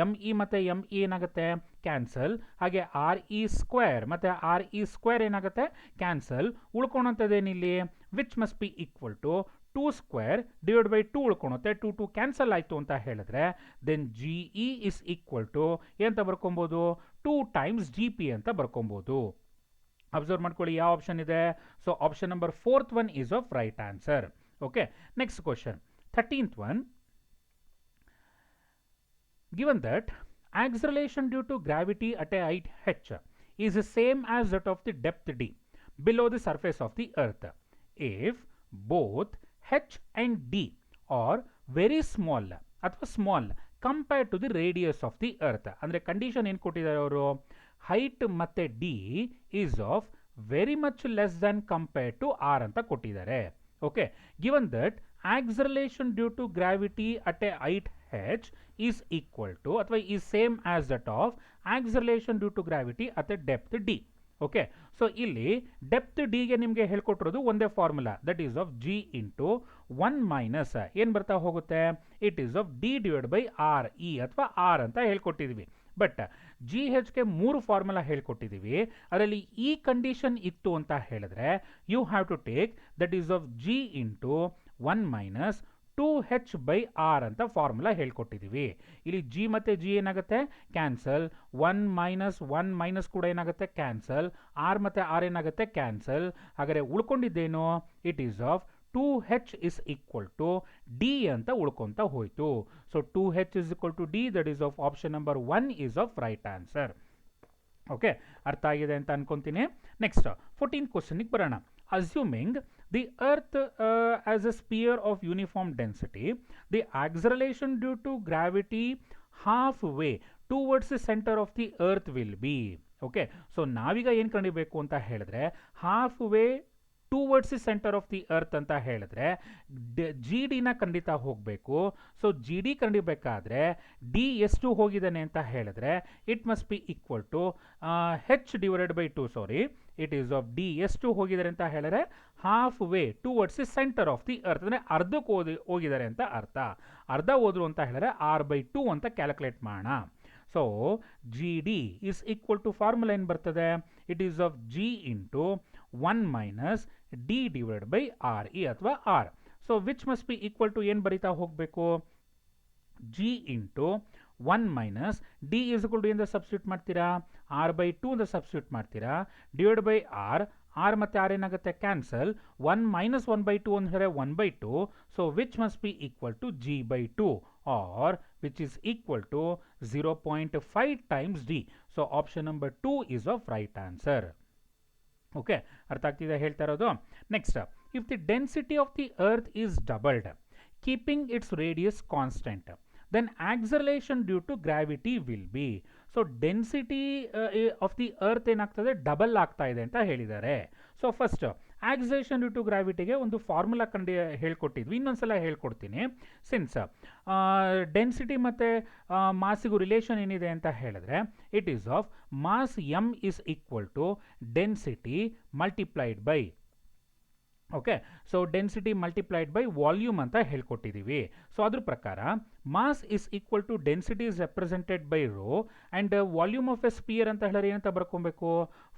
ME ಮತ್ತು ME ಏನಾಗುತ್ತೆ, ಕ್ಯಾನ್ಸಲ್. ಹಾಗೆ RE ಸ್ಕ್ವೇರ್ ಮತ್ತು RE ಸ್ಕ್ವೇರ್ ಏನಾಗುತ್ತೆ, ಕ್ಯಾನ್ಸಲ್. ಉಳ್ಕೊಳೋಂಥದ್ದೇನಿಲ್ಲಿ, which must be equal to 2 square divide by 2 ಉಳ್ಕೊಳುತ್ತೆ. 2 ಕ್ಯಾನ್ಸಲ್ ಆಯಿತು ಅಂತ ಹೇಳಿದ್ರೆ then GE is equal to ಏನಂತ ಬರ್ಕೊಬೋದು, 2 ಟೈಮ್ಸ್ GP ಅಂತ ಬರ್ಕೊಬೋದು. ಅಬ್ಸರ್ವ್ ಮಾಡ್ಕೊಳ್ಳಿ ಯಾವ ಆಪ್ಷನ್ ಇದೆ. So option number 4th one is of right answer. Okay, next question 13th one. Given that acceleration due to gravity at a height h is the same as that of the depth d below the surface of the earth, if both h and d are very small ಅಥವಾ small compared to the radius of the earth. ಅಂದರೆ condition ಏನು ಕೊಟ್ಟಿದ್ದಾರೆ ಅವರು, height ಮತ್ತು D is of very much less than compared to R ಅಂತ ಕೊಟ್ಟಿದ್ದಾರೆ. Okay, given that acceleration due to gravity at a height h is equal to ಅಥವಾ is same as that of acceleration due to gravity at a depth d. Okay, so ಇಲ್ಲಿ depth ಡಿಗೆ ನಿಮಗೆ ಹೇಳ್ಕೊಟ್ಟಿರೋದು ಒಂದೇ formula, that is of G into 1 minus ಏನು ಬರ್ತಾ ಹೋಗುತ್ತೆ, it is of D divide by R E ಅಥವಾ R ಅಂತ ಹೇಳ್ಕೊಟ್ಟಿದ್ವಿ. But GHಗೆ 3 formula ಹೇಳ್ಕೊಟ್ಟಿದ್ದೀವಿ. ಅದರಲ್ಲಿ ಈ ಕಂಡೀಷನ್ ಇತ್ತು ಅಂತ ಹೇಳಿದ್ರೆ you have to take that is of G into 1 minus 2h by R ಅಂತ ಫಾರ್ಮುಲಾ ಹೇಳ್ಕೊಟ್ಟಿದ್ದೀವಿ. ಇಲ್ಲಿ G ಮತ್ತು G ಏನಾಗುತ್ತೆ, ಕ್ಯಾನ್ಸಲ್. 1 ಮೈನಸ್ ಕೂಡ ಏನಾಗುತ್ತೆ, ಕ್ಯಾನ್ಸಲ್. ಆರ್ ಮತ್ತು ಆರ್ ಏನಾಗುತ್ತೆ, ಕ್ಯಾನ್ಸಲ್. ಹಾಗಾದರೆ ಉಳ್ಕೊಂಡಿದ್ದೇನು, it is of 2h is equal to D ಅಂತ ಉಳ್ಕೊಂತ ಹೋಯ್ತು. So 2h is equal to D, that is of option number 1 is of right answer. Okay, ಅರ್ಥ ಆಗಿದೆ ಅಂತ ಅನ್ಕೊಂತೀನಿ. ನೆಕ್ಸ್ಟ್ 14th ಕ್ವಶನ್ಗೆ ಬರೋಣ. Assuming the earth as a sphere of uniform density, the acceleration due to gravity halfway towards the center of the earth will be. Okay, so ನಾವೀಗ ಏನು ಕಂಡಿಬೇಕು ಅಂತ ಹೇಳಿದ್ರೆ halfway towards the centre of the earth ಅಂತ ಹೇಳಿದ್ರೆ GD ನ ಖಂಡಿತ ಹೋಗಬೇಕು. So GD ಕಂಡಿಬೇಕಾದ್ರೆ D ಎಷ್ಟು ಹೋಗಿದ್ದಾನೆ ಅಂತ ಹೇಳಿದ್ರೆ it must be equal to H divided by 2. Sorry, it is of D ಎಷ್ಟು ಹೋಗಿದ್ದಾರೆ ಅಂತ ಹೇಳಿದ್ರೆ half way towards the centre of the earth, ಅಂದರೆ ಅರ್ಧಕ್ಕೆ ಹೋಗಿದ್ದಾರೆ ಅಂತ ಅರ್ಥ. ಅರ್ಧ ಹೋದ್ರು ಅಂತ ಹೇಳಿದ್ರೆ R/2 ಅಂತ ಕ್ಯಾಲ್ಕುಲೇಟ್ ಮಾಡೋಣ. So GD is equal to formula ಏನು ಬರ್ತದೆ, it is of G into 1 minus D divide by R E ಅಥವಾ R. So which must be equal to ಏನು ಬರೀತಾ ಹೋಗಬೇಕು, G into 1 minus D is equal to ಏನು substitute ಮಾಡ್ತೀರಾ, R/2 ಅಂತ substitute ಮಾಡ್ತೀರಾ, ಡಿವೈಡ್ ಬೈ ಆರ್. ಆರ್ ಮತ್ತು R ಏನಾಗುತ್ತೆ ಕ್ಯಾನ್ಸಲ್, 1 ಮೈನಸ್ 1/2 ಅಂದರೆ 1/2, so which must be equal to g/2 R which is equal to 0.5 times D. So option number 2 is of right answer. Okay, ಅರ್ಥ ಆಗ್ತಿದೆ ಹೇಳ್ತಾ ಇರೋದು. Next, if the density of the earth is doubled keeping its radius constant, then acceleration due to gravity will be. So density of the earth ಏನಾಗ್ತದೆ, double ಆಗ್ತಾ ಇದೆ ಅಂತ ಹೇಳಿದ್ದಾರೆ. So first acceleration due to ಗ್ರಾವಿಟಿಗೆ ಒಂದು formula ಹೇಳ್ಕೊಟ್ಟಿದ್ವಿ, ಇನ್ನೊಂದ್ಸಲ ಹೇಳ್ಕೊಡ್ತೀನಿ. Since density ಮತ್ತು ಮಾಸಿಗೂ ರಿಲೇಷನ್ ಏನಿದೆ ಅಂತ ಹೇಳಿದ್ರೆ, it is of mass M is equal to density multiplied by, okay, so density multiplied by volume ಅಂತ ಹೇಳ್ಕೊಟ್ಟಿದ್ದೀವಿ. ಸೊ ಅದ್ರ ಪ್ರಕಾರ mass is equal to density is represented by rho and volume of a sphere ಅಂತ ಹೇಳಿದ್ರೆ ಏನಂತ ಬರ್ಕೊಬೇಕು,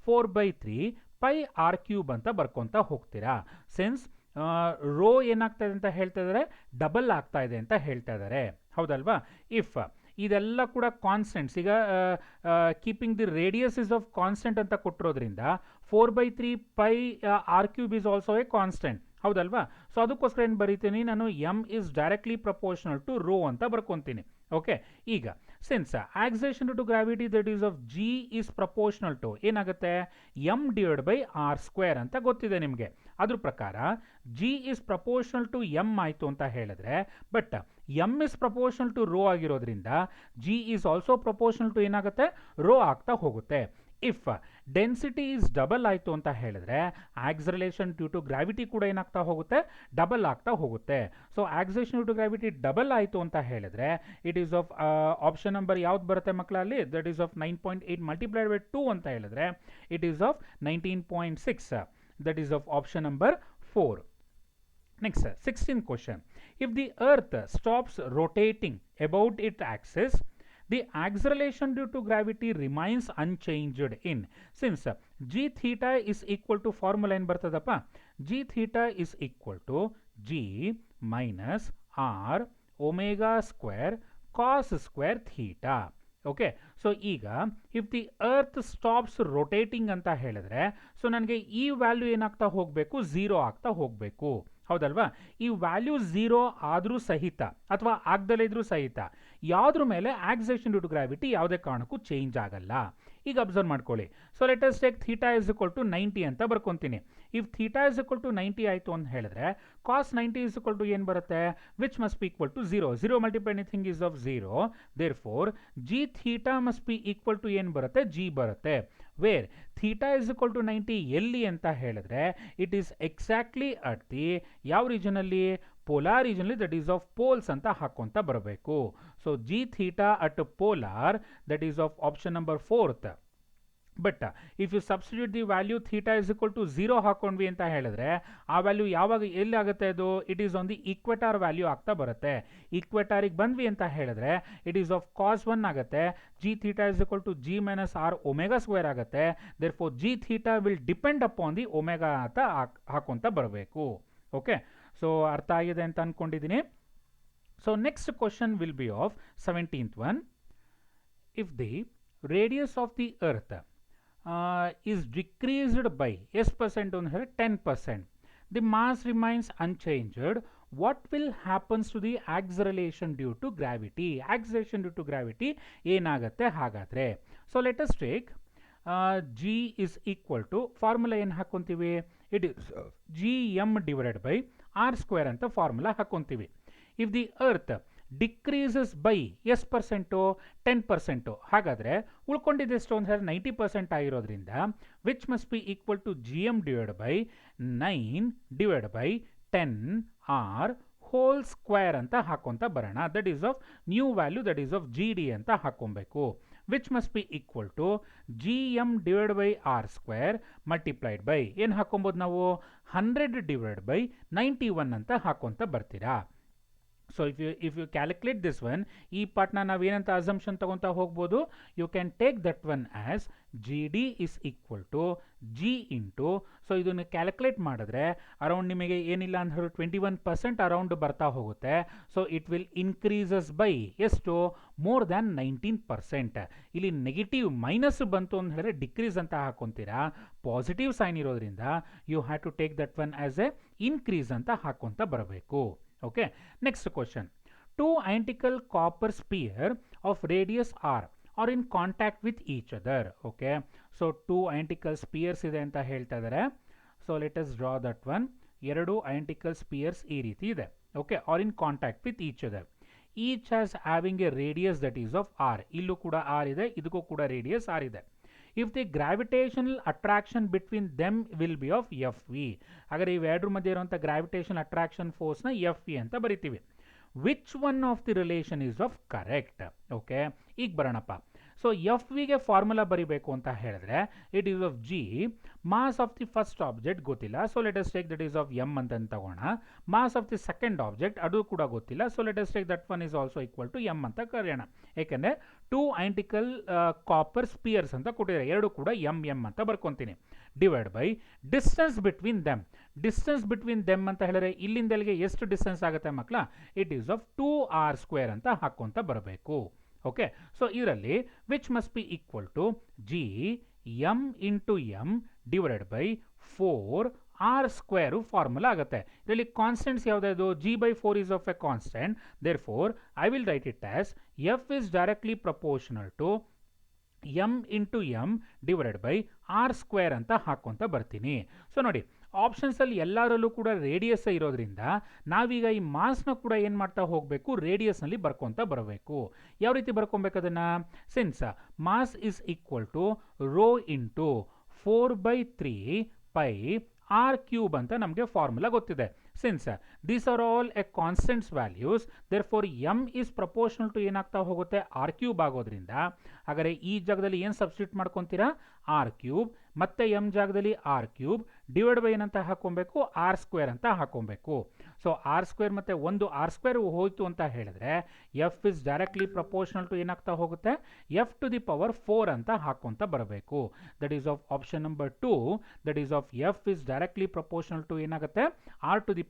4/3 pi R cube ಅಂತ ಬರ್ಕೊತ ಹೋಗ್ತೀರಾ. ಸಿನ್ಸ್ ರೋ ಏನಾಗ್ತಾ ಇದೆ ಅಂತ ಹೇಳ್ತಾ ಇದ್ದಾರೆ, ಡಬಲ್ ಆಗ್ತಾ ಇದೆ ಅಂತ ಹೇಳ್ತಾ ಇದ್ದಾರೆ, ಹೌದಲ್ವಾ. ಇಫ್ ಇದೆಲ್ಲ ಕೂಡ ಕಾನ್ಸ್ಟೆಂಟ್ಸ್, ಈಗ keeping the radius is of constant ಅಂತ ಕೊಟ್ಟಿರೋದ್ರಿಂದ 4/3 pi R cube is also a constant, ಹೌದಲ್ವಾ. ಸೊ ಅದಕ್ಕೋಸ್ಕರ ಏನು ಬರೀತೀನಿ ನಾನು, M is directly proportional to rho ಅಂತ ಬರ್ಕೊತೀನಿ. ಓಕೆ, ಈಗ since acceleration due to gravity that is of G is proportional to ಏನಾಗುತ್ತೆ, M divide by R square ಅಂತ ಗೊತ್ತಿದೆ ನಿಮಗೆ. ಅದ್ರ ಪ್ರಕಾರ G is proportional to M ಆಯಿತು ಅಂತ ಹೇಳಿದ್ರೆ, but M is proportional to rho ಆಗಿರೋದ್ರಿಂದ G is also proportional to ಏನಾಗುತ್ತೆ, ರೋ ಆಗ್ತಾ ಹೋಗುತ್ತೆ. ಇಫ್ ಡೆನ್ಸಿಟಿ ಈಸ್ ಡಬಲ್ ಆಯಿತು ಅಂತ ಹೇಳಿದ್ರೆ ಆಕ್ಸಲೇಷನ್ ಡ್ಯೂ ಟು ಗ್ರಾವಿಟಿ ಕೂಡ ಏನಾಗ್ತಾ ಹೋಗುತ್ತೆ, ಡಬಲ್ ಆಗ್ತಾ ಹೋಗುತ್ತೆ. So acceleration due to gravity double ಆಯಿತು ಅಂತ ಹೇಳಿದ್ರೆ it is of option number ಯಾವ್ದು ಬರುತ್ತೆ ಮಕ್ಕಳಲ್ಲಿ, that is of 9.8 multiplied by 2 ಅಂತ ಹೇಳಿದ್ರೆ it is of 19.6, that is of option number 4. Next, 16th question. If the earth stops rotating about its axis, the acceleration due to gravity remains unchanged in. Since g theta is equal to formula ಏನು ಬರ್ತದಪ್ಪ, g theta is equal to g minus r omega square cos square theta. Okay, so ಈಗ if the earth stops rotating ಅಂತ ಹೇಳಿದ್ರೆ, so ನನಗೆ ಈ value ಏನಾಗ್ತಾ ಹೋಗಬೇಕು, 0 ಆಗ್ತಾ ಹೋಗಬೇಕು, ಹೌದಲ್ವಾ. ಈ ವ್ಯಾಲ್ಯೂ 0 ಆದರೂ ಸಹಿತ ಅಥವಾ ಆಗ್ದಲೇ ಇದ್ರೂ ಸಹಿತ ಯಾವುದ್ರ ಮೇಲೆ ಆಕ್ಸಲೇಷನ್ ಡ್ಯೂ ಟು ಗ್ರಾವಿಟಿ ಯಾವುದೇ ಕಾರಣಕ್ಕೂ ಚೇಂಜ್ ಆಗಲ್ಲ. ಈಗ ಅಬ್ಸರ್ವ್ ಮಾಡ್ಕೊಳ್ಳಿ. So let us take theta is equal to 90 ಅಂತ ಬರ್ಕೊತೀನಿ. If theta is equal to 90 ಆಯಿತು ಅಂತ ಹೇಳಿದ್ರೆ ಕಾಸ್ 90 ಇಸ್ ಈಕ್ವಲ್ ಟು ಏನು ಬರುತ್ತೆ, which must be equal to 0. 0 multiply anything is of 0, therefore G theta must be equal to ಏನು ಬರುತ್ತೆ, G ಬರುತ್ತೆ. Where theta is equal to 90 ಎಲ್ಲಿ ಅಂತ ಹೇಳಿದ್ರೆ it is exactly at the ಯಾವ ರೀಜನಲ್ಲಿ, ಪೋಲಾರ್ ರೀಜನಲ್ಲಿ, ದಟ್ ಈಸ್ ಆಫ್ ಪೋಲ್ಸ್ ಅಂತ ಹಾಕೊಂತ ಬರಬೇಕು. So G theta at polar that is of option number 4th. But if you substitute the value theta is equal to 0 ಹಾಕೊಂಡ್ವಿ ಅಂತ ಹೇಳಿದ್ರೆ ಆ ವ್ಯಾಲ್ಯೂ ಯಾವಾಗ ಎಲ್ಲಿ ಆಗುತ್ತೆ, ಅದು it is on the equator value ಆಗ್ತಾ ಬರುತ್ತೆ. ಈಕ್ವೆಟಾರಿಗೆ ಬಂದ್ವಿ ಅಂತ ಹೇಳಿದ್ರೆ ಇಟ್ ಈಸ್ ಆಫ್ ಕಾಸ್ 1 ಆಗುತ್ತೆ. G theta is equal to G minus R omega square ಆಗುತ್ತೆ. Therefore G theta will depend upon the omega ಅಂತ ಹಾಕೊಂತ ಬರಬೇಕು. ಓಕೆ, ಸೊ ಅರ್ಥ ಆಗಿದೆ ಅಂತ ಅಂದ್ಕೊಂಡಿದ್ದೀನಿ. So next question will be of 17th one. If the radius of the earth is decreased by S% on here 10%, the mass remains unchanged, what will happens to the acceleration due to gravity? Acceleration due to gravity ಏನಾಗುತ್ತೆ ಹಾಗಾದ್ರೆ. So let us take g is equal to formula ಏನು ಹಾಕೊಂತೀವಿ, it is G M divided by R square ಅಂತ formula ಹಾಕೊಂತೀವಿ. If the earth decreases by S percent, 10%, ಹಾಗಾದರೆ ಉಳ್ಕೊಂಡಿದ್ದೆಷ್ಟು ಅಂದರೆ 90% ಆಗಿರೋದ್ರಿಂದ which must be equal to G M divide by 9 divide by 10 R whole square ಅಂತ ಹಾಕೊಂತ ಬರೋಣ. That is of new value, that is of G D ಅಂತ ಹಾಕೊಬೇಕು. Which must be equal to G M divide by R square multiplied by ಏನು ಹಾಕೊಬೋದು ನಾವು, 100 divide by 91 ಅಂತ ಹಾಕೊಂತ ಬರ್ತೀರಾ. So if you calculate this one, ಈ ಪಾರ್ಟ್ನ ನಾವೇನಂತ ಅಸಂಪ್ಷನ್ ತಗೊತಾ ಹೋಗ್ಬೋದು, you can take that one as G D is equal to G into, so ಇದನ್ನು ಕ್ಯಾಲ್ಕುಲೇಟ್ ಮಾಡಿದ್ರೆ ಅರೌಂಡ್ ನಿಮಗೆ ಏನಿಲ್ಲ ಅಂದ್ರೆ 21% ಅರೌಂಡ್ ಬರ್ತಾ ಹೋಗುತ್ತೆ. So it will increases by ಎಷ್ಟು, ಮೋರ್ ದ್ಯಾನ್ 19%. ಇಲ್ಲಿ ನೆಗೆಟಿವ್ ಮೈನಸ್ ಬಂತು ಅಂತ ಹೇಳಿದ್ರೆ ಡಿಕ್ರೀಸ್ ಅಂತ ಹಾಕೊಂತೀರಾ, ಪಾಸಿಟಿವ್ ಸೈನ್ ಇರೋದ್ರಿಂದ you have to take that one as A increase ಅಂತ ಹಾಕೊಂತ ಬರಬೇಕು. Okay, next question. Two identical copper sphere of radius r are in contact with each other. Okay, so two identical spheres ಇದೆ ಅಂತ ಹೇಳ್ತಾ ಇದ್ದಾರೆ. So let us draw that one. ಎರಡು identical spheres ಈ ರೀತಿ ಇದೆ. Okay, are in contact with each other. Each has having a radius that is of r. ಇಲ್ಲೂ ಕೂಡ r ಇದೆ, ಇದಕ್ಕೂ ಕೂಡ radius r ಇದೆ. If the gravitational attraction between them will be of Fv, ಹಾಗಾದ್ರೆ ಇವೆರಡರ ಮಧ್ಯೆ ಇರುವಂಥ ಗ್ರಾವಿಟೇಷನ್ ಅಟ್ರಾಕ್ಷನ್ ಫೋರ್ಸ್ನ Fv ಅಂತ ಬರಿತೀವಿ. Which one of the relation is of correct? Okay, ಈಗ ಬರೋಣಪ್ಪ. ಸೊ ಎಫ್ ವಿಗೆ ಫಾರ್ಮುಲಾ ಬರಿಬೇಕು ಅಂತ ಹೇಳಿದ್ರೆ it is of G, mass of the first object ಗೊತ್ತಿಲ್ಲ, so let us take that is of M ಅಂತ ತಗೋಣ. Mass of the second object ಅದು ಕೂಡ ಗೊತ್ತಿಲ್ಲ, so let us take that one is also equal to M ಅಂತ ಕರೆಯೋಣ. ಏಕೆಂದರೆ two identical copper spears ಅಂತ ಕೊಟ್ಟಿದ್ದಾರೆ, ಎರಡು ಕೂಡ ಎಮ್ ಎಮ್ ಅಂತ ಬರ್ಕೊತೀನಿ. Divide by distance between them. Distance between them ಅಂತ ಹೇಳಿದ್ರೆ ಇಲ್ಲಿಂದ ಎಲ್ಲಿಗೆ ಎಷ್ಟು ಡಿಸ್ಟೆನ್ಸ್ ಆಗುತ್ತೆ ಮಕ್ಕಳ? ಇಟ್ ಈಸ್ ಆಫ್ 2r² ಅಂತ ಹಾಕೊಂತ ಬರಬೇಕು. ಓಕೆ, ಸೊ ಇದರಲ್ಲಿ which must be equal to G M into M divided by 4r² formula ಆಗುತ್ತೆ. ಇದರಲ್ಲಿ ಕಾನ್ಸ್ಟೆಂಟ್ಸ್ ಯಾವುದಾದ್ರು? g/4 is of a constant, therefore I will write it as F is directly proportional to M into M divided by r² ಅಂತ ಹಾಕೊಂತ ಬರ್ತೀನಿ. So ನೋಡಿ, ಆಪ್ಷನ್ಸಲ್ಲಿ ಎಲ್ಲರಲ್ಲೂ ಕೂಡ radius ಇರೋದ್ರಿಂದ ನಾವೀಗ ಈ ಮಾಸ್ನ ಕೂಡ ಏನು ಮಾಡ್ತಾ ಹೋಗಬೇಕು? ರೇಡಿಯಸ್ನಲ್ಲಿ ಬರ್ಕೊತ ಬರಬೇಕು. ಯಾವ ರೀತಿ ಬರ್ಕೊಬೇಕು ಅದನ್ನು? Since mass is equal to rho into 4/3 pi r³ ಅಂತ ನಮಗೆ ಫಾರ್ಮುಲಾ ಗೊತ್ತಿದೆ. Since these are all a constants values, therefore M is proportional to ಏನಾಗ್ತಾ ಹೋಗುತ್ತೆ? r³ ಆಗೋದ್ರಿಂದ ಹಾಗಾದರೆ ಈ ಜಾಗದಲ್ಲಿ ಏನು ಸಬ್ಸ್ಟಿಟ್ಯೂಟ್ ಮಾಡ್ಕೊತೀರಾ? r³ ಮತ್ತೆ ಎಮ್ ಜಾಗದಲ್ಲಿ r³ ಡಿವೈಡ್ ಬೈ ಏನಂತ ಹಾಕೊಬೇಕು? r² ಅಂತ ಹಾಕೊಬೇಕು. ಸೊ r² ಮತ್ತೆ ಒಂದು r² ಹೋಯ್ತು ಅಂತ ಹೇಳಿದ್ರೆ F is directly proportional to ಏನಾಗ್ತಾ ಹೋಗುತ್ತೆ? f⁴ ಅಂತ ಹಾಕೊಂತ ಬರಬೇಕು. That is of option number 2, that is of F is directly proportional to ಏನಾಗುತ್ತೆ? r⁴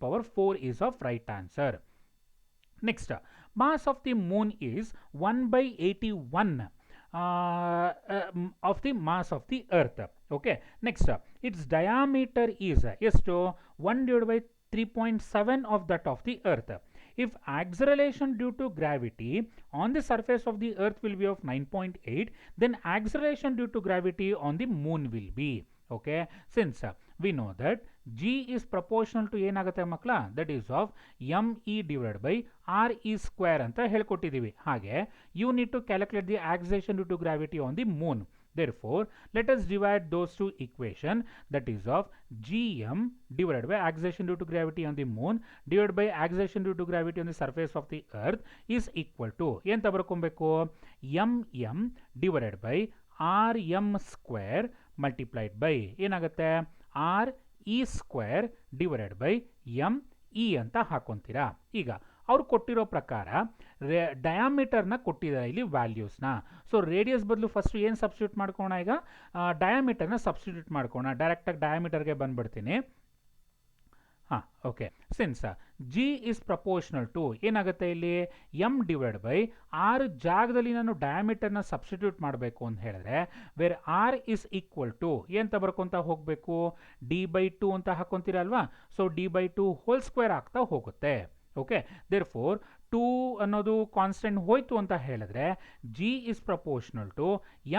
is of right answer. Next, mass of the moon is 1/81 of the mass of the earth. Okay, next, its diameter is ಎಷ್ಟು? 1/3.7 of that of the earth. If acceleration due to gravity on the surface of the earth will be of 9.8, then acceleration due to gravity on the moon will be. Okay, since we know that g is proportional to ಏನಾಗುತ್ತೆ ಮಕ್ಕಳ? That is of M E divide by R E square ಅಂತ ಹೇಳ್ಕೊಟ್ಟಿದ್ದೀವಿ. ಹಾಗೆ you need to calculate the acceleration due to gravity on the moon. Therefore, let us divide those two equation, that is of gm divided by acceleration due to gravity on the moon divided by acceleration due to gravity on the surface of the earth is equal to ಎಂತ ಬರ್ಕೊಬೇಕು? mm divided by rm² multiplied by ಏನಾಗುತ್ತೆ? r e square divided by M E ಅಂತ ಹಾಕೊಂತೀರಾ. ಈಗ ಅವ್ರು ಕೊಟ್ಟಿರೋ ಪ್ರಕಾರ ಡಯಾಮೀಟರ್ನ ಕೊಟ್ಟಿದ್ದಾರೆ ಇಲ್ಲಿ ವ್ಯಾಲ್ಯೂಸ್ನ. ಸೊ ರೇಡಿಯಸ್ ಬದಲು ಫಸ್ಟ್ ಏನು ಸಬ್ಸ್ಟಿಟ್ಯೂಟ್ ಮಾಡ್ಕೋಣ? ಈಗ ಡಯಾಮೀಟರ್ನ ಸಬ್ಸ್ಟಿಟ್ಯೂಟ್ ಮಾಡ್ಕೋಣ. ಡೈರೆಕ್ಟಾಗಿ ಡಯಾಮೀಟರ್ಗೆ ಬಂದ್ಬಿಡ್ತೀನಿ. ಹಾಂ, okay. Since G is proportional to ಏನಾಗುತ್ತೆ ಇಲ್ಲಿ? ಎಮ್ ಡಿವೈಡ್ ಬೈ ಆರ್ ಜಾಗದಲ್ಲಿ ನಾನು ಡಯಾಮೀಟರ್ನ ಸಬ್ಸ್ಟಿಟ್ಯೂಟ್ ಮಾಡಬೇಕು ಅಂತ ಹೇಳಿದ್ರೆ where R is equal to ಎಂತ ಬರ್ಕೊತ ಹೋಗಬೇಕು? d/2 ಅಂತ ಹಾಕೊಂತೀರಲ್ವಾ? ಸೊ d/2 ಹೋಲ್ ಸ್ಕ್ವೇರ್ ಆಗ್ತಾ ಹೋಗುತ್ತೆ. ಓಕೆ, ದೇರ್ ಫೋರ್ 2 ಅನ್ನೋದು ಕಾನ್ಸ್ಟೆಂಟ್ ಹೋಯ್ತು ಅಂತ ಹೇಳಿದ್ರೆ G is proportional to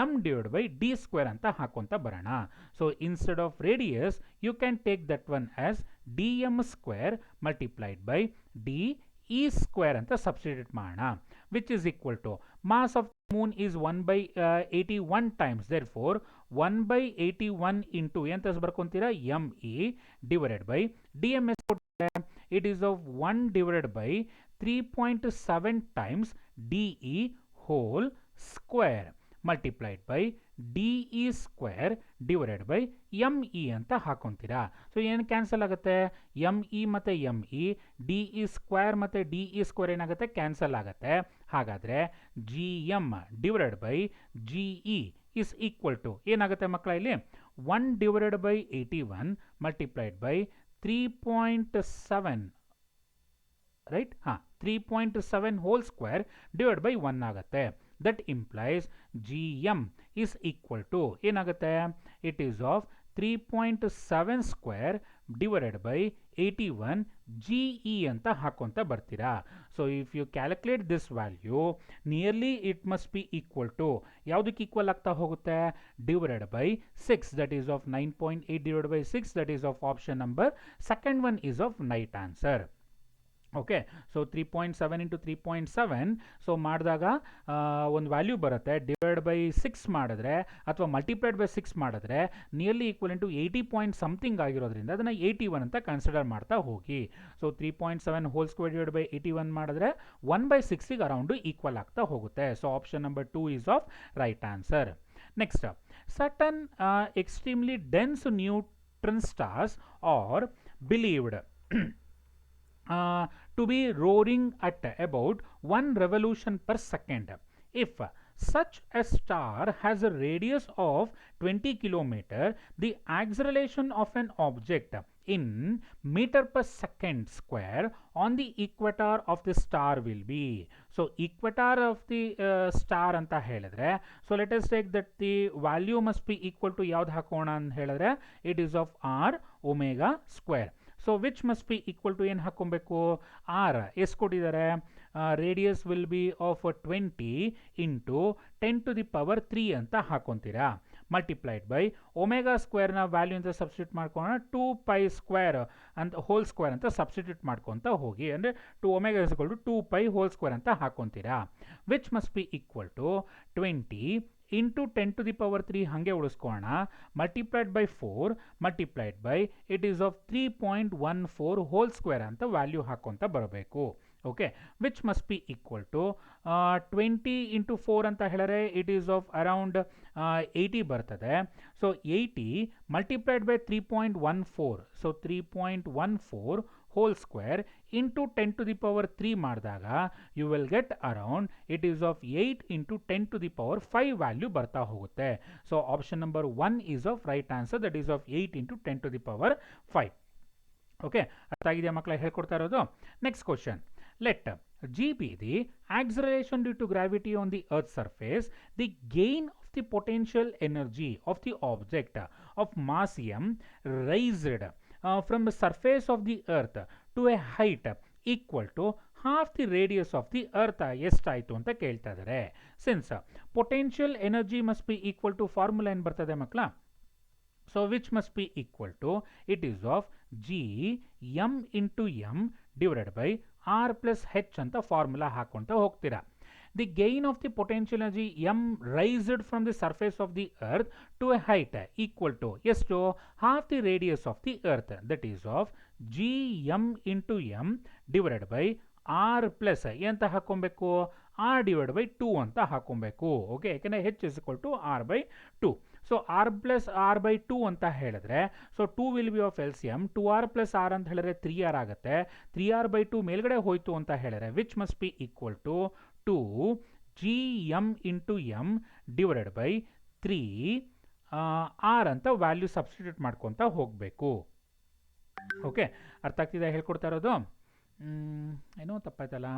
M divide by d² ಅಂತ ಹಾಕೊಂತ ಬರೋಣ. So instead of radius you can take that one as dm² multiplied by d⁻² ಅಂತ ಸಬ್ಸ್ಟಿಟ್ಯೂಟ್ ಮಾಡೋಣ, which is equal to mass of moon is 1/81 times. Therefore 1/81 into ಎಂತ ಬರ್ಕೊಂತೀರಾ? M E divided by ds ಕೊಟ್ಟಿದೆ, it is of 1 divided by 3.7 times de whole square multiplied by D E square divided by M E ಅಂತ ಹಾಕೊತೀರಾ. So ಏನು cancel ಆಗುತ್ತೆ, M E ಮತ್ತು M E, D E square ಮತ್ತು D E square ಏನಾಗುತ್ತೆ, cancel ಆಗುತ್ತೆ. ಹಾಗಾದರೆ G M divided by G E is equal to ಏನಾಗುತ್ತೆ ಮಕ್ಕಳ ಇಲ್ಲಿ 1 divided by 81 multiplied by 3.7 right, 3.7 whole square divide by 1 ಆಗುತ್ತೆ. That implies G M is equal to ಏನಾಗುತ್ತೆ, it is of 3.7 square divided by 81 G E ಅಂತ ಹಾಕೊಂತ ಬರ್ತೀರಾ. So if you calculate this value nearly it must be equal to ಯಾವುದಕ್ಕೆ equal ಆಗ್ತಾ ಹೋಗುತ್ತೆ, divided by 6 that is of 9.8 divide by 6 that is of option number second one is of right answer. Okay, so 3.7 into 3.7 so ಮಾಡಿದಾಗ ಒಂದು value ಬರುತ್ತೆ. Divide by 6 ಮಾಡಿದ್ರೆ ಅಥವಾ multiplied by 6 ಮಾಡಿದ್ರೆ nearly equal into 80 point something ಆಗಿರೋದ್ರಿಂದ ಅದನ್ನು 81 ಅಂತ consider ಮಾಡ್ತಾ ಹೋಗಿ. So 3.7 whole square divide by 81 ಮಾಡಿದ್ರೆ 1/6 ಅರೌಂಡು ಈಕ್ವಲ್ ಆಗ್ತಾ ಹೋಗುತ್ತೆ. So option number 2 is of right answer. Next, certain extremely dense neutron stars are believed to be roaring at about 1 revolution per second. If such a star has a radius of 20 km, the acceleration of an object in meter per second square on the equator of the star will be. So equator of the star anta helidre, so let us take that the value must be equal to yaud hakona ant helidre, it is of r omega square. So which must be equal to ಏನು ಹಾಕ್ಕೊಬೇಕು, R ಎಷ್ಟು ಕೊಟ್ಟಿದ್ದಾರೆ, radius will be of 20 into 10⁻³ ಅಂತ ಹಾಕೊತೀರಾ. Multiplied by omega ಸ್ಕ್ವೇರ್ನ value ಅಂತ substitute ಮಾಡ್ಕೊಳ್ಳೋಣ, 2π square ಅಂತ ಹೋಲ್ ಸ್ಕ್ವೇರ್ ಅಂತ ಸಬ್ಸ್ಟಿಟ್ಯೂಟ್ ಮಾಡ್ಕೊತ ಹೋಗಿ, ಅಂದರೆ 2ω 2π ಹೋಲ್ ಸ್ಕ್ವೇರ್ ಅಂತ ಹಾಕೊತೀರಾ. Which must be equal to 20 into 10⁻³ ಹಾಗೆ ಉಳಿಸ್ಕೋಣ, multiplied by 4 multiplied by it is of 3.14 whole square ಅಂತ ವ್ಯಾಲ್ಯೂ ಹಾಕೊಂತ ಬರಬೇಕು. Okay, which must be equal to 20 into 4 ಅಂತ ಹೇಳಿದ್ರೆ ಇಟ್ ಈಸ್ ಆಫ್ ಅರೌಂಡ್ 80 ಬರ್ತದೆ. So 80 multiplied by 3.14, so 3.14 whole square into 10⁻³ ಮಾಡಿದಾಗ you will get around it is of 8 into 10⁵ value ಬರ್ತಾ ಹೋಗುತ್ತೆ. So option number 1 is of right answer, that is of 8 into 10⁵. Okay, ಅರ್ಥ ಆಗಿದೆಯಾ ಮಕ್ಕಳ ಹೇಳ್ಕೊಡ್ತಾ ಇರೋದು. Next question, let G be the acceleration due to gravity on the Earth's surface, the gain of the potential energy of the object of mass m raised from the surface of the Earth to a height equal to half the radius of the Earth ಎಷ್ಟಾಯಿತು ಅಂತ ಕೇಳ್ತಾ ಇದ್ದಾರೆ. Since potential energy must be equal to formula ಏನು ಬರ್ತದೆ ಮಕ್ಕಳ, so which must be equal to it is of G M into M divided by R plus H ಅಂತ formula ಹಾಕೊಂತ ಹೋಗ್ತೀರಾ. The gain of the potential energy m raised from the surface of the earth to a height equal to ಎಷ್ಟು, half the radius of the earth, that is of gm into m divided by r plus ಎಂತ ಹಾಕೊಬೇಕು, r divided by 2 ಅಂತ ಹಾಕೊಬೇಕು. Okay, ಯಾಕೆಂದರೆ h is equal to r by 2. So r plus r by 2 ಅಂತ ಹೇಳಿದ್ರೆ, so 2 will be of LCM, 2r plus r ಅಂತ ಹೇಳಿದ್ರೆ 3r ಆಗುತ್ತೆ. 3r by 2 ಮೇಲ್ಗಡೆ ಹೋಯ್ತು ಅಂತ ಹೇಳಿದ್ರೆ which must be equal to 2 gm into m divided by 3 r ಅಂತ ವ್ಯಾಲ್ಯೂ ಸಬ್ಸ್ಟಿಟ್ಯೂಟ್ ಮಾಡ್ಕೊತ ಹೋಗಬೇಕು. ಓಕೆ, ಅರ್ಥ ಆಗ್ತಿದೆ ಹೇಳ್ಕೊಡ್ತಾ ಇರೋದು. ಏನೋ ತಪ್ಪಾಯ್ತಲ್ಲ,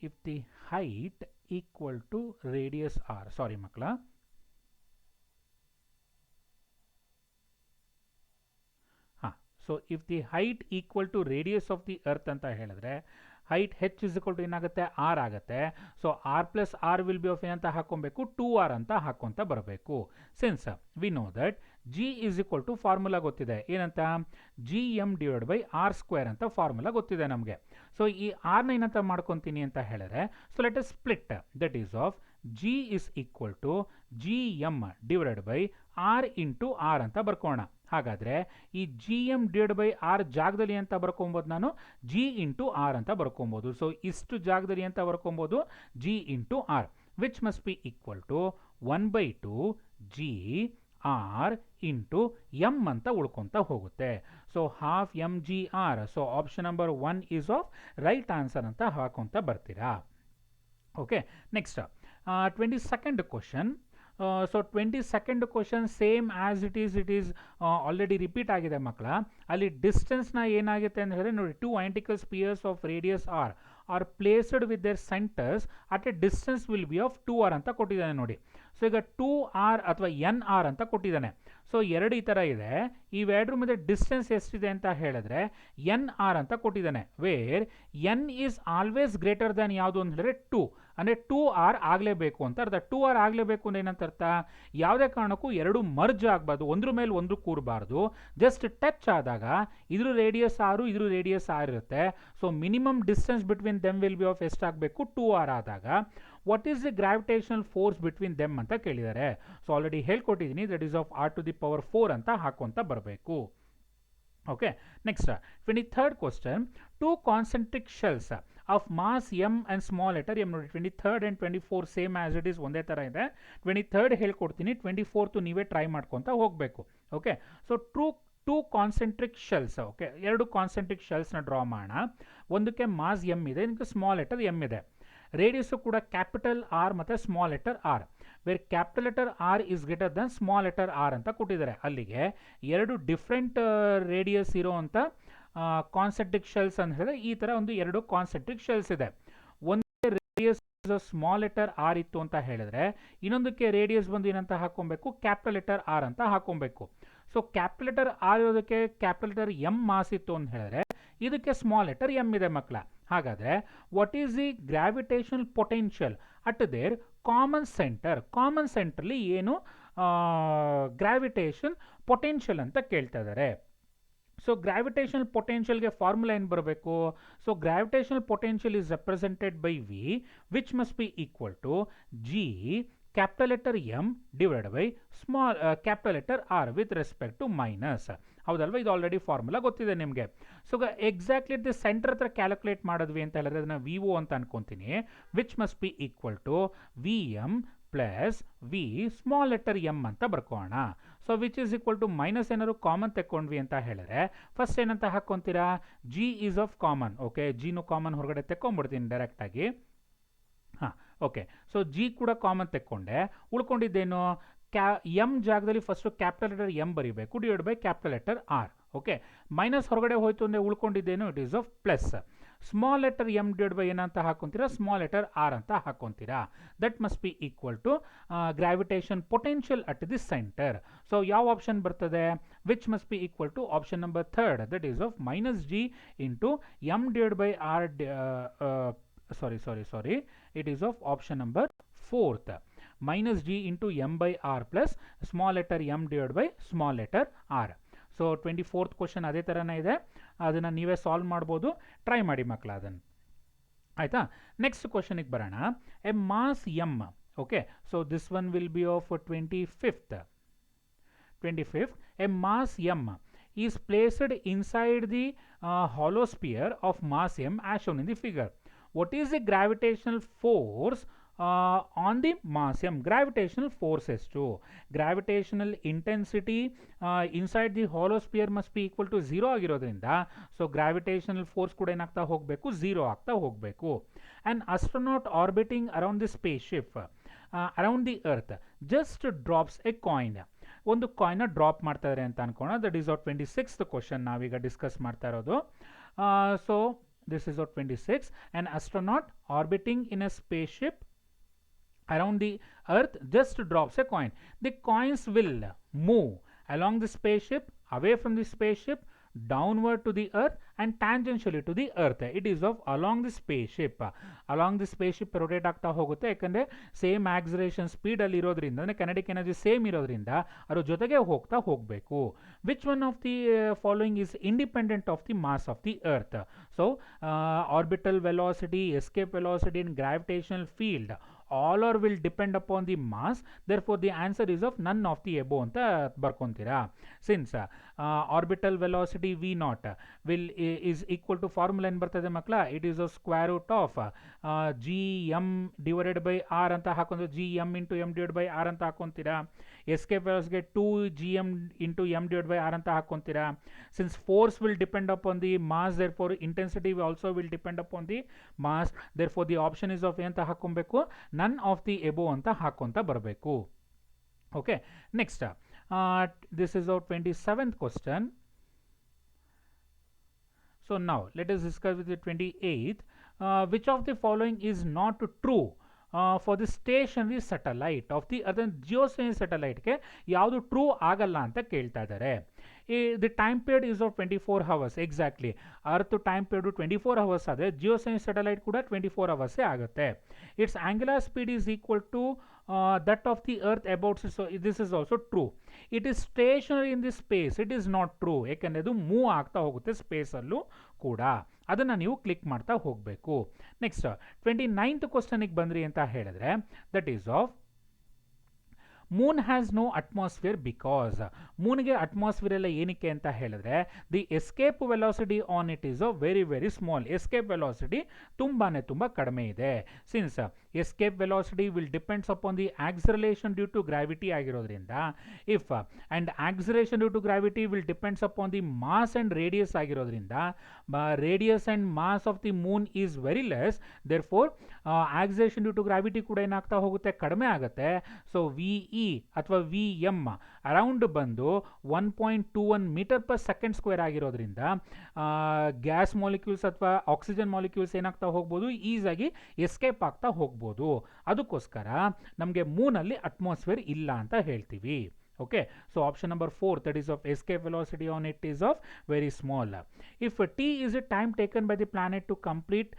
if the height equal to radius R, sorry ಮಕ್ಕಳ, so if the height equal to radius of the earth ಅಂತ ಹೇಳಿದ್ರೆ height H is equal to ಏನಾಗುತ್ತೆ, ಆರ್ ಆಗುತ್ತೆ. So R plus R will be of ಏನಂತ ಹಾಕೊಬೇಕು, 2r ಅಂತ ಹಾಕೊಂತ ಬರಬೇಕು. Since we know that G is equal to formula ಗೊತ್ತಿದೆ, ಏನಂತ, G M divide by R square ಅಂತ ಫಾರ್ಮುಲಾ ಗೊತ್ತಿದೆ ನಮಗೆ. ಸೊ ಈ ಆರ್ನ ಏನಂತ ಮಾಡ್ಕೊತೀನಿ ಅಂತ ಹೇಳಿದ್ರೆ, so let us split, that is of G is equal to G M divided by R into R ಅಂತ ಬರ್ಕೋಣ. ಹಾಗಾದರೆ ಈ G M divide by R ಜಾಗದಲ್ಲಿ ಅಂತ ಬರ್ಕೊಬೋದು, ನಾನು ಜಿ ಇಂಟು ಆರ್ ಅಂತ ಬರ್ಕೊಬೋದು. ಸೊ ಇಷ್ಟು ಜಾಗದಲ್ಲಿ ಅಂತ ಬರ್ಕೊಬೋದು G into R. Which must be equal to 1/2 G R into M ಅಂತ ಉಳ್ಕೊತ ಹೋಗುತ್ತೆ. So half M G R. So option number 1 is of right answer ಅಂತ ಹಾಕೊಂತ ಬರ್ತೀರಾ. Okay, next 22nd question. So 22nd question same as it is already repeat ಆಗಿದೆ ಮಕ್ಕಳ. ಅಲ್ಲಿ ಡಿಸ್ಟೆನ್ಸ್ನ ಏನಾಗುತ್ತೆ ಅಂತ ಹೇಳಿದ್ರೆ ನೋಡಿ, 2 identical spheres of radius r are placed with their centers at a distance will be of 2r ಅಂತ ಕೊಟ್ಟಿದ್ದಾನೆ ನೋಡಿ. ಸೊ ಈಗ 2r ಅಥವಾ nr ಅಂತ ಕೊಟ್ಟಿದ್ದಾನೆ. ಸೊ ಎರಡು ಈ ಥರ ಇದೆ. ಇವೆರಡರ ಮಧ್ಯೆ ಡಿಸ್ಟೆನ್ಸ್ ಎಷ್ಟಿದೆ ಅಂತ ಹೇಳಿದ್ರೆ nr ಅಂತ ಕೊಟ್ಟಿದ್ದಾನೆ. Where n is always greater than ಯಾವುದು ಅಂತ ಹೇಳಿದ್ರೆ 2, ಅಂದರೆ 2r ಆಗಲೇಬೇಕು ಅಂತ ಅರ್ಥ. 2r ಆಗಲೇಬೇಕು ಅಂದ್ರೆ ಏನಂತ ಅರ್ಥ, ಯಾವುದೇ ಕಾರಣಕ್ಕೂ ಎರಡು ಮರ್ಜ್ ಆಗಬಾರ್ದು, ಒಂದ್ರ ಮೇಲೆ ಒಂದು ಕೂರಬಾರ್ದು. ಜಸ್ಟ್ ಟಚ್ ಆದಾಗ ಇದ್ರ ರೇಡಿಯಸ್ 6, ಇದ್ರ ರೇಡಿಯಸ್ 6 ಇರುತ್ತೆ. So minimum distance between them will be of ಎಷ್ಟಾಗಬೇಕು, 2r ಆದಾಗ. What is the gravitational force between them ಅಂತ ಕೇಳಿದ್ದಾರೆ. ಸೊ ಆಲ್ರೆಡಿ ಹೇಳ್ಕೊಟ್ಟಿದ್ದೀನಿ, ದಟ್ ಈಸ್ ಆಫ್ r⁴ ಅಂತ ಹಾಕೊಂತ ಬರಬೇಕು. Okay, next 23rd question. 2 concentric shells of mass M and small letter M. ನೋಡಿ 23rd and 24 same as it is ಒಂದೇ ಥರ ಇದೆ. 23rd ಹೇಳ್ಕೊಡ್ತೀನಿ, 24th ನೀವೇ ಟ್ರೈ ಮಾಡ್ಕೊತ ಹೋಗಬೇಕು. Okay, so two concentric shells. Okay, ಎರಡು ಕಾನ್ಸೆಂಟ್ರಿಕ್ ಶೆಲ್ಸ್ನ ಡ್ರಾ ಮಾಡೋಣ. ಒಂದಕ್ಕೆ ಮಾಸ್ ಎಮ್ ಇದೆ, ಇದಕ್ಕೆ ಸ್ಮಾಲ್ ಲೆಟರ್ ಎಮ್ ಇದೆ. ರೇಡಿಯಸ್ಸು ಕೂಡ ಕ್ಯಾಪಿಟಲ್ ಆರ್ ಮತ್ತು small letter R. Where capital letter R is greater than small letter R ಅಂತ ಕೊಟ್ಟಿದ್ದಾರೆ. ಅಲ್ಲಿಗೆ ಎರಡು ಡಿಫ್ರೆಂಟ್ ರೇಡಿಯಸ್ ಇರೋವಂಥ ಕಾನ್ಸೆಂಟ್ರಿಕ್ ಶೆಲ್ಸ್ ಅಂತ ಹೇಳಿದ್ರೆ ಈ ಥರ ಒಂದು ಎರಡು ಕಾನ್ಸೆಂಟ್ರಿಕ್ ಶೆಲ್ಸ್ ಇದೆ. ಒಂದು ರೇಡಿಯಸ್ ಸ್ಮಾಲ್ ಲೆಟರ್ ಆರ್ ಇತ್ತು ಅಂತ ಹೇಳಿದ್ರೆ, ಇನ್ನೊಂದಕ್ಕೆ ರೇಡಿಯಸ್ ಬಂದು ಏನಂತ ಹಾಕೊಬೇಕು, ಕ್ಯಾಪಿಟಲ್ ಲೆಟರ್ ಆರ್ ಅಂತ ಹಾಕೊಬೇಕು. ಸೊ ಕ್ಯಾಪಿಟಲ್ ಲೆಟರ್ ಆರ್ ಇರೋದಕ್ಕೆ ಕ್ಯಾಪಿಟಲ್ ಲೆಟರ್ ಎಮ್ ಮಾಸ್ ಇತ್ತು ಅಂತ ಹೇಳಿದ್ರೆ, ಇದಕ್ಕೆ ಸ್ಮಾಲ್ ಲೆಟರ್ ಎಮ್ ಇದೆ ಮಕ್ಕಳ. ಹಾಗಾದರೆ what is the gravitational potential at their common centre? Common ಸೆಂಟ್ರಲ್ಲಿ ಏನು ಗ್ರಾವಿಟೇಷನ್ ಪೊಟೆನ್ಷಿಯಲ್ ಅಂತ ಕೇಳ್ತಾ ಇದ್ದಾರೆ. ಸೊ ಗ್ರಾವಿಟೇಷನಲ್ ಪೊಟೆನ್ಷಿಯಲ್ಗೆ ಫಾರ್ಮುಲಾ ಏನು ಬರಬೇಕು? So gravitational potential is represented by V, which must be equal to G capital letter M divide by small capital letter R with respect to minus. ಹೌದಲ್ವಾ? ಇದು already formula ಗೊತ್ತಿದೆ ನಿಮಗೆ. So exactly the centre ಹತ್ರ calculate ಮಾಡಿದ್ವಿ ಅಂತ ಹೇಳಿದ್ರೆ ಅದನ್ನು V O ಅಂತ ಅನ್ಕೊತೀನಿ. Which must be equal to V M plus V small letter M ಅಂತ ಬರ್ಕೋಣ. So which is equal to minus ಏನಾದ್ರು ಕಾಮನ್ ತೆಕ್ಕೊಂಡ್ವಿ ಅಂತ ಹೇಳಿದ್ರೆ ಫಸ್ಟ್ ಏನಂತ ಹಾಕ್ಕೊಂತೀರಾ, G is of common. Okay, ಜಿನು ಕಾಮನ್ ಹೊರಗಡೆ ತೆಕ್ಕೊಂಡ್ಬಿಡ್ತೀನಿ ಡೈರೆಕ್ಟಾಗಿ. ಹಾಂ, ಓಕೆ. ಸೊ ಜಿ ಕೂಡ ಕಾಮನ್ ತೆಕ್ಕೊಂಡೆ. ಉಳ್ಕೊಂಡಿದ್ದೇನು, ಎಮ್ ಜಾಗದಲ್ಲಿ ಫಸ್ಟು ಕ್ಯಾಪಿಟಲ್ ಲೆಟರ್ ಎಮ್ ಬರೀಬೇಕು divide by capital letter R. Okay, minus ಹೊರಗಡೆ ಹೋಯ್ತು ಅಂದರೆ ಉಳ್ಕೊಂಡಿದ್ದೇನು, it is of plus. Small letter M divide by ಏನಂತ ಹಾಕೊಂತೀರಾ, ಸ್ಮಾಲ್ ಲೆಟರ್ ಆರ್ ಅಂತ ಹಾಕೊಂತೀರಾ. That must be equal to gravitation potential at the centre. So ಯಾವ ಆಪ್ಷನ್ ಬರ್ತದೆ, which must be equal to option number 3rd, that is of minus G into M divide by R. sorry, it is of option number 4th, minus g into m by r plus small letter m divided by small letter r. So 24th question ಅದೇ ಥರನೇ ಇದೆ, ಅದನ್ನು ನೀವೇ solve ಮಾಡ್ಬೋದು, try ಮಾಡಿ ಮಕ್ಕಳ ಅದನ್ನು. ಆಯಿತಾ? ನೆಕ್ಸ್ಟ್ ಕ್ವಶನಿಗೆ ಬರೋಣ. A mass M. Okay, so this one will be of 25th. A mass M is placed inside the hollow sphere of mass m as shown in the figure. What is the gravitational force on the mass m? Gravitational force is to gravitational intensity inside the hollow sphere must be equal to 0 ಆಗಿರೋದ್ರಿಂದ so gravitational force ಕೂಡ ಏನಾಗ್ತಾ ಹೋಗಬೇಕು, 0 ಆಗ್ತಾ ಹೋಗಬೇಕು. An astronaut orbiting around the spaceship around the earth just drops a coin. ಒಂದು ಕಾಯಿನ್ನ drop ಮಾಡ್ತಾ ಇದ್ದಾರೆ ಅಂತ ಅನ್ಕೋಣ. That is of 26th question ನಾವೀಗ ಡಿಸ್ಕಸ್ ಮಾಡ್ತಾ ಇರೋದು. So this is of 26. An astronaut orbiting in a spaceship around the earth just drops a coin. The coins will move along the spaceship, away from the spaceship, downward to the earth and tangentially to the earth. It is of along the spaceship. Along the spaceship rotate ಆಗ್ತಾ ಹೋಗುತ್ತೆ, ಯಾಕಂದರೆ same acceleration ಸ್ಪೀಡಲ್ಲಿ ಇರೋದ್ರಿಂದ, ಅಂದರೆ kinetic energy same ಇರೋದ್ರಿಂದ ಅದ್ರ ಜೊತೆಗೆ ಹೋಗ್ತಾ ಹೋಗಬೇಕು. Which one of the following is independent of the mass of the earth? So orbital velocity, escape velocity and gravitational field all or will depend upon the mass, therefore the answer is of none of the above ಅಂತ ಬರ್ಕೊಂತೀರಾ. Since orbital velocity V naught is equal to formula ಏನು ಬರ್ತದೆ ಮಕ್ಕಳ, it is a square root of G M divided by R ಅಂತ ಹಾಕೊಂಡು G M into M divide by R ಅಂತ ಹಾಕೊಂತೀರಾ. Escape ವೆಲಾಸಿಟಿಗೆ 2 G M into M divide by R ಅಂತ ಹಾಕೊಂತೀರಾ. Since force will depend upon the mass, therefore intensity also will depend upon the mass, therefore the option is of ಅಂತ ಹಾಕೊಬೇಕು, none of the above ಅಂತ ಹಾಕೊಂತ ಬರಬೇಕು. Okay, next this is our 27th question. So now let us discuss with the 28th. Which of the following is not true for the stationary satellite of the other geostationary satellite ಗೆ ಯಾವುದು true ಆಗಲ್ಲ ಅಂತ ಕೇಳ್ತಾ ಇದ್ದಾರೆ. The time period is of 24 hours. Exactly earth time period 24 hours ಆದರೆ geostationary satellite ಕೂಡ 24 hours ಆಗುತ್ತೆ. It's angular speed is equal to that of the earth about, so this is also true. It is stationary in the space, it is not true, ಯಾಕೆಂದರೆ ಇದು move ಆಗ್ತಾ ಹೋಗುತ್ತೆ ಸ್ಪೇಸಲ್ಲೂ ಕೂಡ, ಅದನ್ನು ನೀವು ಕ್ಲಿಕ್ ಮಾಡ್ತಾ ಹೋಗಬೇಕು. ನೆಕ್ಸ್ಟ್ 29th ಕ್ವಶನಿಗೆ ಬಂದ್ರಿ ಅಂತ ಹೇಳಿದ್ರೆ, that is of moon has no atmosphere because, ಮೂನ್ಗೆ ಅಟ್ಮಾಸ್ಫಿಯರ್ ಎಲ್ಲ ಏನಕ್ಕೆ ಅಂತ ಹೇಳಿದ್ರೆ the escape velocity on it is a very very small. Escape velocity ತುಂಬ ಕಡಿಮೆ ಇದೆ. Since escape velocity will depends upon the acceleration due to gravity ಆಗಿರೋದ್ರಿಂದ, if and acceleration due to gravity will depends upon the mass and radius ಆಗಿರೋದ್ರಿಂದ, radius and mass of the moon is very less, there four acceleration due to gravity ಕೂಡ ಏನಾಗ್ತಾ ಹೋಗುತ್ತೆ, ಕಡಿಮೆ ಆಗುತ್ತೆ. So we E ಅಥವಾ V M around ಬಂದು 1.21 metre per second square ಆಗಿರೋದ್ರಿಂದ gas molecules ಅಥವಾ ಆಕ್ಸಿಜನ್ ಮಾಲಿಕ್ಯೂಲ್ಸ್ ಏನಾಗ್ತಾ ಹೋಗ್ಬೋದು, ಈಸಾಗಿ ಎಸ್ಕೇಪ್ ಆಗ್ತಾ ಹೋಗ್ಬೋದು. ಅದಕ್ಕೋಸ್ಕರ ನಮಗೆ ಮೂನಲ್ಲಿ ಅಟ್ಮಾಸ್ಫಿಯರ್ ಇಲ್ಲ ಅಂತ ಹೇಳ್ತೀವಿ. Okay, so option number 4, that is of escape velocity on it is of very small. If t is the time taken by the planet to complete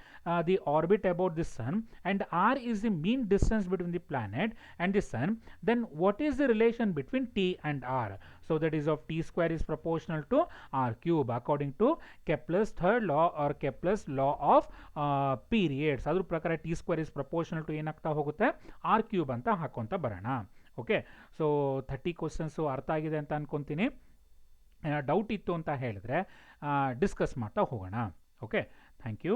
the orbit about the sun and r is the mean distance between the planet and the sun, then what is the relation between t and r? So that is of t square is proportional to r cube according to Kepler's third law or Kepler's law of periods. ಅದ್ರ ಪ್ರಕಾರ t square is proportional to ಏನಾಗ್ತಾ ಹೋಗುತ್ತೆ, r cube ಅಂತ ಹಾಕೊಂತ ಬರೋಣ. Okay, so 30 questions ಅರ್ಥ ಆಗಿದೆ ಅಂತ ಅನ್ಕೊತೀನಿ. ಡೌಟ್ ಇತ್ತು ಅಂತ ಹೇಳಿದ್ರೆ ಡಿಸ್ಕಸ್ ಮಾಡ್ತಾ ಹೋಗೋಣ. Okay, thank you.